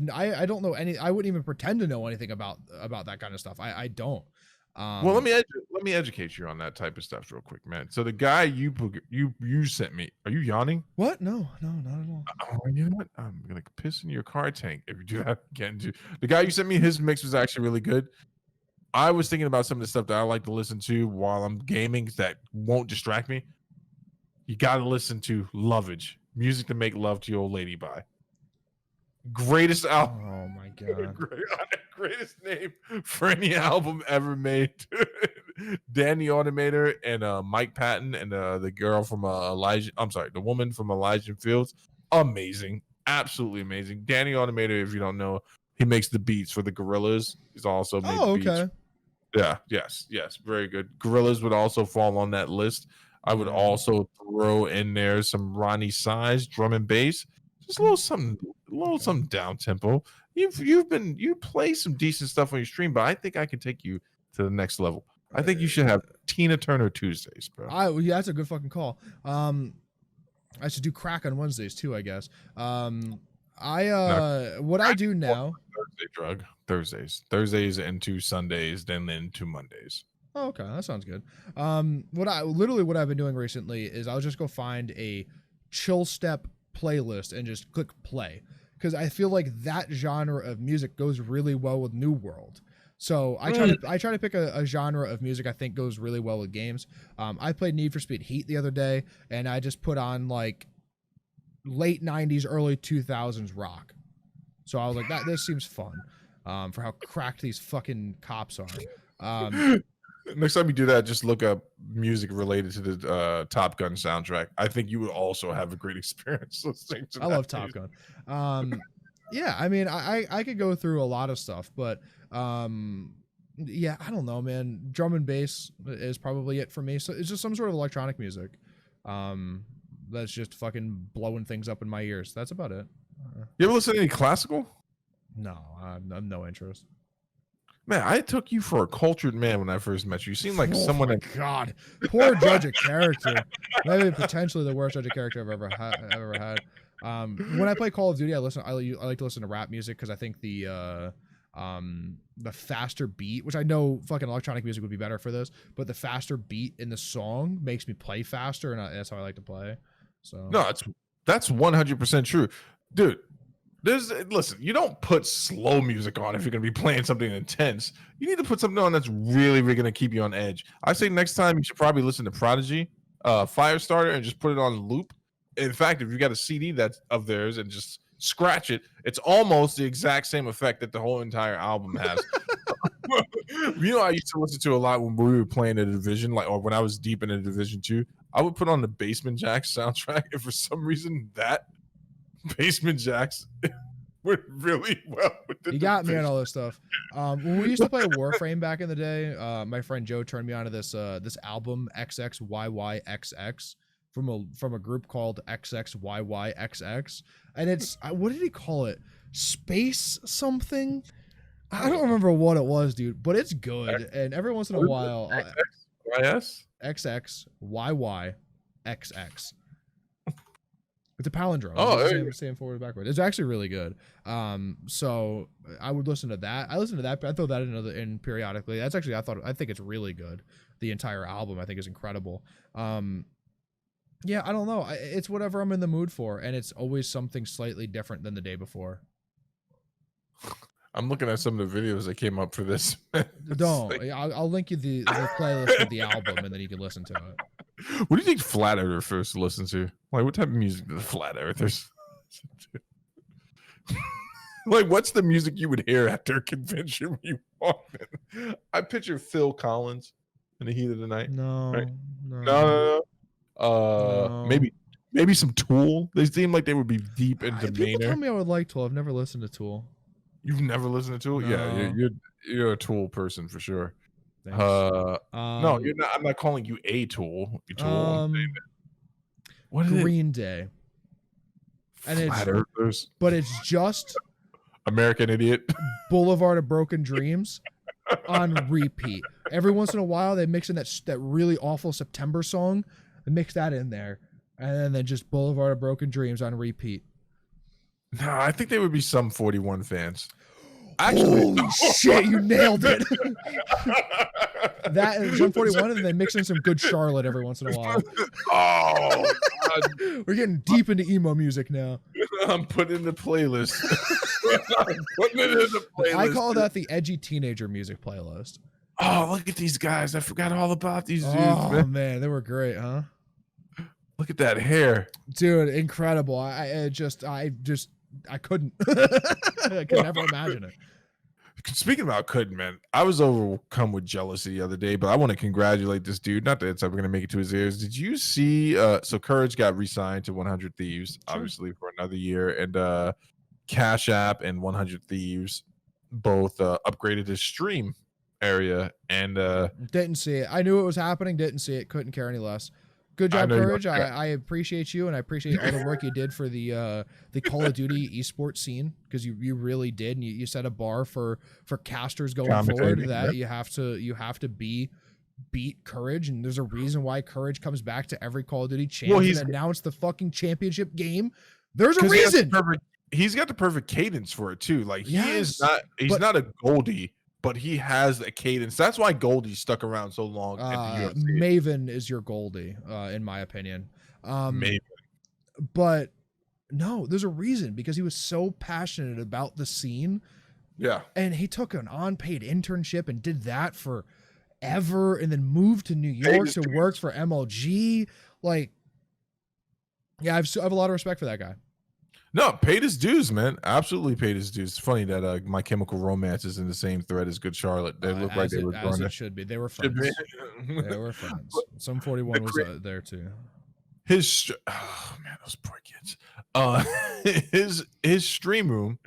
don't know any. I wouldn't even pretend to know anything about that kind of stuff. I don't. Well, let me educate you on that type of stuff real quick, man. So the guy you sent me, are you yawning? What? No, not at all. Oh, you know what? I'm gonna piss in your car tank if you do that again. The guy you sent me, his mix was actually really good. I was thinking about some of the stuff that I like to listen to while I'm gaming that won't distract me. You got to listen to Lovage, music to make love to your old lady by. Greatest album. Oh my god. Greatest name for any album ever made. Danny Automator and Mike Patton and the girl from the woman from Elijah Fields. Amazing. Absolutely amazing. Danny Automator, if you don't know, he makes the beats for the Gorillaz. He's also made the beats. Okay. Yeah, yes. Very good. Gorillaz would also fall on that list. I would also throw in there some Ronnie Size drum and bass. Just a little something down tempo. You play some decent stuff on your stream, but I think I can take you to the next level. I think you should have Tina Turner Tuesdays, bro. Yeah, that's a good fucking call. I should do crack on Wednesdays too, I guess. What I do now. Thursdays into Sundays, then into Mondays. Oh, okay, that sounds good. What I've been doing recently is I'll just go find a chill step playlist and just click play, because I feel like that genre of music goes really well with New World. So I try to pick a genre of music I think goes really well with games. I played Need for Speed Heat the other day, and I just put on like late 90s, early 2000s rock. So I was like, this seems fun, for how cracked these fucking cops are. Next time you do that, just look up music related to the Top Gun soundtrack. I think you would also have a great experience listening to I that love Top music. Gun. Yeah, I mean, I could go through a lot of stuff, but yeah, I don't know, man. Drum and bass is probably it for me. So it's just some sort of electronic music. That's just fucking blowing things up in my ears. That's about it. You ever listen to any classical? No, I'm no interest. Man, I took you for a cultured man when I first met you. You seem like someone my that God, poor judge of character. Maybe potentially the worst judge of character I've ever had. When I play Call of Duty, I like to listen to rap music because I think the faster beat, which I know fucking electronic music would be better for this, but the faster beat in the song makes me play faster, and that's how I like to play. So no, that's 100% true, dude. Listen, you don't put slow music on if you're gonna be playing something intense. You need to put something on that's really, really gonna keep you on edge. I say next time you should probably listen to Prodigy, Firestarter, and just put it on loop. In fact, if you got a CD that's of theirs and just scratch it, it's almost the exact same effect that the whole entire album has. You know, I used to listen to a lot when we were playing the Division, like, or when I was deep in the Division 2. I would put on the Basement Jacks soundtrack, and for some reason, that Basement Jacks went really well with the you got me on Division. all this stuff. When we used to play Warframe back in the day, my friend Joe turned me on to this album XXYYXX from a group called XXYYXX, and it's what did he call it? Space something. I don't remember what it was, dude, but it's good. And every once in a while, XXYS? XXYYXX. It's a palindrome. Oh, It's there the you same forward and backward. It's actually really good. So I would listen to that. I listen to that, but I throw that in periodically. That's actually I think it's really good. The entire album I think is incredible. Yeah, I don't know. It's whatever I'm in the mood for, and it's always something slightly different than the day before. I'm looking at some of the videos that came up for this. Don't. I'll link you the playlist with the album, and then you can listen to it. What do you think Flat Earthers listen to? Like, what type of music do the Flat Earthers listen to? Like, what's the music you would hear at their convention when you walk in? I picture Phil Collins in the heat of the night. No, Right? no, No. no. Maybe some Tool. They seem like they would be deep into People tell Maynard. me I would like Tool. I've never listened to Tool. You've never listened to Tool? Yeah, No. you're a Tool person for sure. Thanks. No, you're not. I'm not calling you a Tool. I'm saying that. What is Green Day. And Flat Earthers. But it's just American Idiot. Boulevard of Broken Dreams on repeat. Every once in a while, they mix in that really awful September song. They mix that in there, and then just Boulevard of Broken Dreams on repeat. No, I think there would be some 41 fans. Actually, holy shit, you nailed it. That and some 41, and then mix in some Good Charlotte every once in a while. Oh, God. We're getting deep into emo music now. I'm putting in the playlist. I'm putting it in the playlist. I call that the edgy teenager music playlist. Oh, look at these guys. I forgot all about these dudes. Oh, man, they were great, huh? Look at that hair. Dude, incredible. I couldn't. I could never imagine it. Speaking about couldn't, man, I was overcome with jealousy the other day, but I want to congratulate this dude. Not that it's ever going to make it to his ears. Did you see? So Courage got re-signed to 100 Thieves, obviously for another year, and Cash App and 100 Thieves both upgraded his stream area. And didn't see it. I knew it was happening. Didn't see it. Couldn't care any less. Good job, Courage. I appreciate you, and I appreciate all the work you did for the Call of Duty esports scene, because you really did, and you set a bar for casters going forward that you have to beat Courage, and there's a reason why Courage comes back to every Call of Duty champion and announce the fucking championship game. There's a reason. He's got the perfect cadence for it too. Like he's not a Goldie, but he has a cadence. That's why Goldie stuck around so long. Maven is your Goldie, in my opinion. Maven. But no, there's a reason, because he was so passionate about the scene. Yeah. And he took an unpaid internship and did that forever, and then moved to New York to work for MLG. Like, yeah, I have a lot of respect for that guy. No, paid his dues, man. Absolutely paid his dues. It's funny that My Chemical Romance is in the same thread as Good Charlotte. They look like they were as going it to. should be. They were Should be. friends. They were friends. Some 41 was there too. Oh man, those poor kids. Uh, his stream room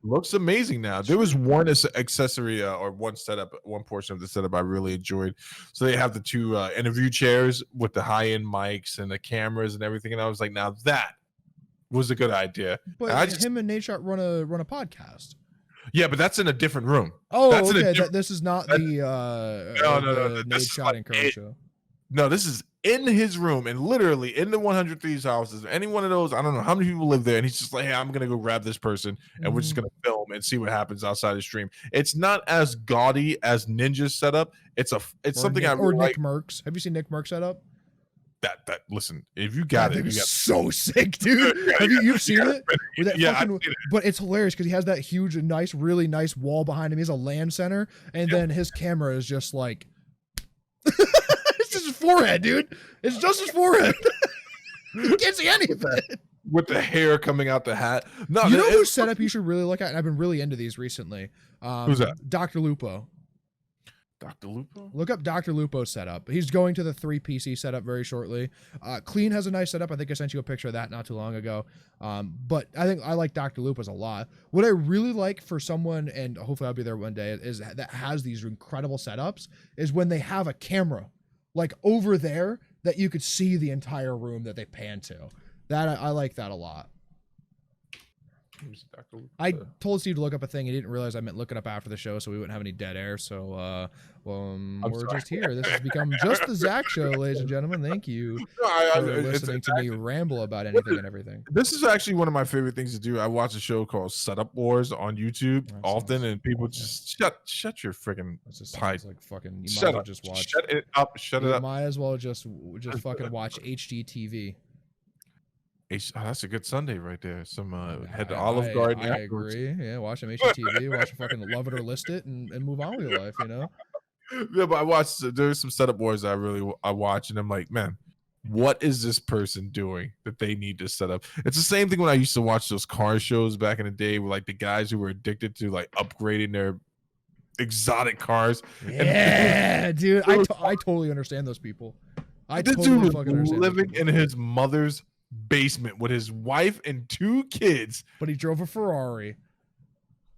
looks amazing now. There was one accessory or one setup, one portion of the setup I really enjoyed. So they have the two interview chairs with the high end mics and the cameras and everything, and I was like, now that was a good idea. But him and Nate Shot run a podcast. Yeah, but that's in a different room. Oh, that's okay. This is not the no. Nate Shot and Curry show. No, this is in his room and literally in the 100 Thieves houses. Any one of those, I don't know how many people live there. And he's just like, hey, I'm going to go grab this person and we're just going to film and see what happens outside the stream. It's not as gaudy as Ninja's setup. It's something I really Nick Merckx. Have you seen Nick Merckx setup? That listen, if you got it, it's so sick, dude. Have you've seen it? I've seen it. But it's hilarious because he has that huge, really nice wall behind him. He has a LAN center, and then his camera is just like it's just his forehead, dude. It's just his forehead. You can't see anything. With the hair coming out the hat. No, you know whose setup you should really look at? And I've been really into these recently. Who's that? Dr. Lupo. Dr. Lupo? Look up Dr. Lupo's setup. He's going to the 3 PC setup very shortly. Clean has a nice setup. I think I sent you a picture of that not too long ago. But I think I like Dr. Lupo's a lot. What I really like for someone, and hopefully I'll be there one day, is that has these incredible setups, is when they have a camera like over there that you could see the entire room that they pan to. That I like that a lot. I told Steve to look up a thing. He didn't realize I meant looking up after the show, so we wouldn't have any dead air. So, we're just here. This has become just the Zach Show, ladies and gentlemen. Thank you for listening to me ramble about anything and everything. This is actually one of my favorite things to do. I watch a show called Setup Wars on YouTube often, and people just shut your freaking pipe. Like fucking. You might as well just watch. Shut it up. Shut it up. Might as well just fucking watch HGTV. Oh, that's a good Sunday right there. Some head to Olive Garden. I agree. Yeah, watch some HGTV, watch fucking Love It or List It, and move on with your life. You know. Yeah, but there's some Setup Wars I watch, and I'm like, man, what is this person doing that they need to set up? It's the same thing when I used to watch those car shows back in the day, with like the guys who were addicted to like upgrading their exotic cars. Yeah, dude, I totally understand those people. This dude was living in his mother's basement with his wife and 2 kids, but he drove a Ferrari.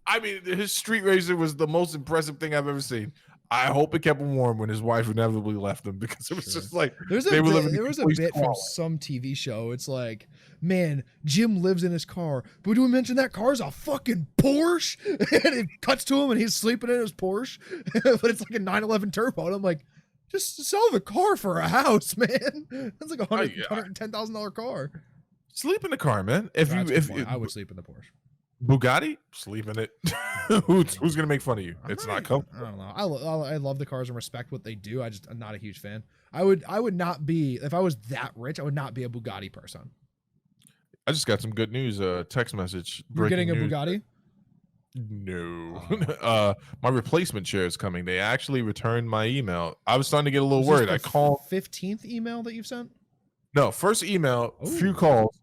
I mean, his street racer was the most impressive thing I've ever seen. I hope it kept him warm when his wife inevitably left him, because it was just like there was a bit from some TV show. It's like, man, Jim lives in his car, but do we mention that car's a fucking Porsche? And it cuts to him and he's sleeping in his Porsche, but it's like a 911 Turbo. And I'm like, just sell the car for a house, man. That's like a $110,000 car. Sleep in the car, man. I would sleep in the Porsche. Bugatti, sleep in it. Who's gonna make fun of you? It's not comfortable. I don't know. I love the cars and respect what they do. I'm not a huge fan. I would not be, if I was that rich, I would not be a Bugatti person. I just got some good news. Text message. You're getting a news. Bugatti? No. My replacement chair is coming. They actually returned my email. I was starting to get a little worried. I called 15th email that you've sent? No, first email, few calls.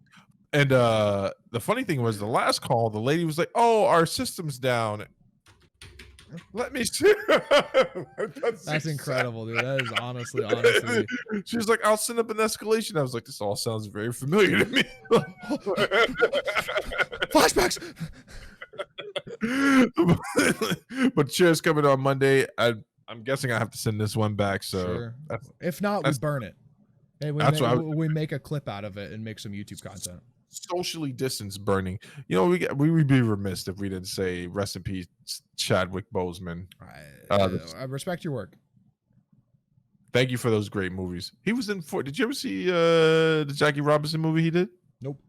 And the funny thing was, the last call, the lady was like, "Oh, our system's down." Let me see. That's incredible, dude. That is honestly. She was like, "I'll send up an escalation." I was like, "This all sounds very familiar to me." Flashbacks. But chair's coming on Monday. I'm guessing I have to send this one back. So sure. If not, we burn it. Hey, we make a clip out of it and make some YouTube content. Socially distanced burning. You know, we would be remiss if we didn't say rest in peace, Chadwick Boseman. I respect your work. Thank you for those great movies. He was in. Did you ever see the Jackie Robinson movie he did? Nope.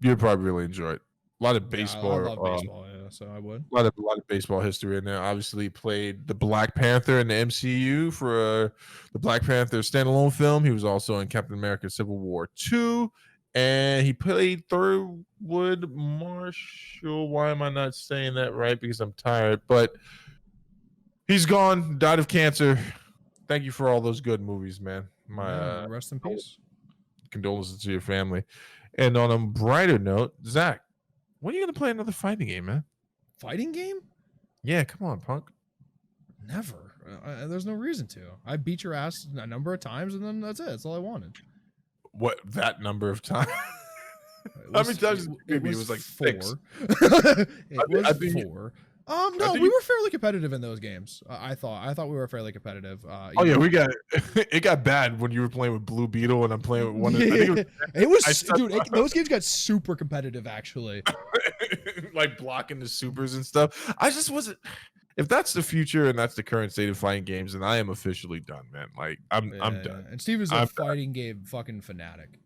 You'd probably really enjoy it. A lot of baseball. I love baseball, yeah, so I would. A lot of baseball history in there. Obviously, played the Black Panther in the MCU for the Black Panther standalone film. He was also in Captain America: Civil War 2, and he played Thurgood Marshall. Why am I not saying that right? Because I'm tired. But he's gone. Died of cancer. Thank you for all those good movies, man. Rest in peace. condolences to your family. And on a brighter note, Zach, when are you gonna play another fighting game, man? Fighting game? Yeah, come on, punk. Never. There's no reason to. I beat your ass a number of times, and then that's it. That's all I wanted. What, that number of times? How many times? It was like 6. It I was think- 4. No, think we were fairly competitive in those games. I thought we were fairly competitive. Oh yeah, we got it. Got bad when you were playing with Blue Beetle and I'm playing with one. I think it was, I stepped dude. Those games got super competitive, actually. like blocking the supers and stuff. I just wasn't. If that's the future and that's the current state of fighting games, then I am officially done, man. Like I'm done. And Steve is a I'm fighting game fucking fanatic.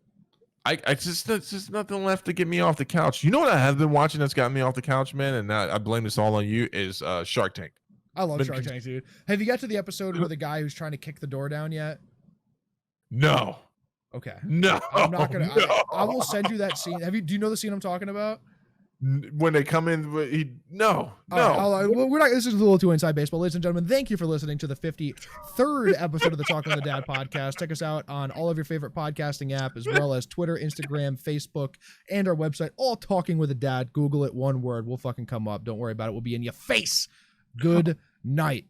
I just there's just nothing left to get me off the couch. You know what I have been watching that's got me off the couch, man, and I blame this all on you is Shark Tank. I love Shark Tank, dude. Have you got to the episode where the guy who's trying to kick the door down yet? No, Okay. no, I'm not gonna. no. I will send you that scene. Do you know the scene I'm talking about? When they come in, no. All right, well, we're not. This is a little too inside baseball, ladies and gentlemen. Thank you for listening to the 53rd episode of the Talk on the Dad podcast. Check us out on all of your favorite podcasting app, as well as Twitter, Instagram, Facebook, and our website. All Talking with a Dad. Google it, one word. We'll fucking come up. Don't worry about it. We'll be in your face. Good night.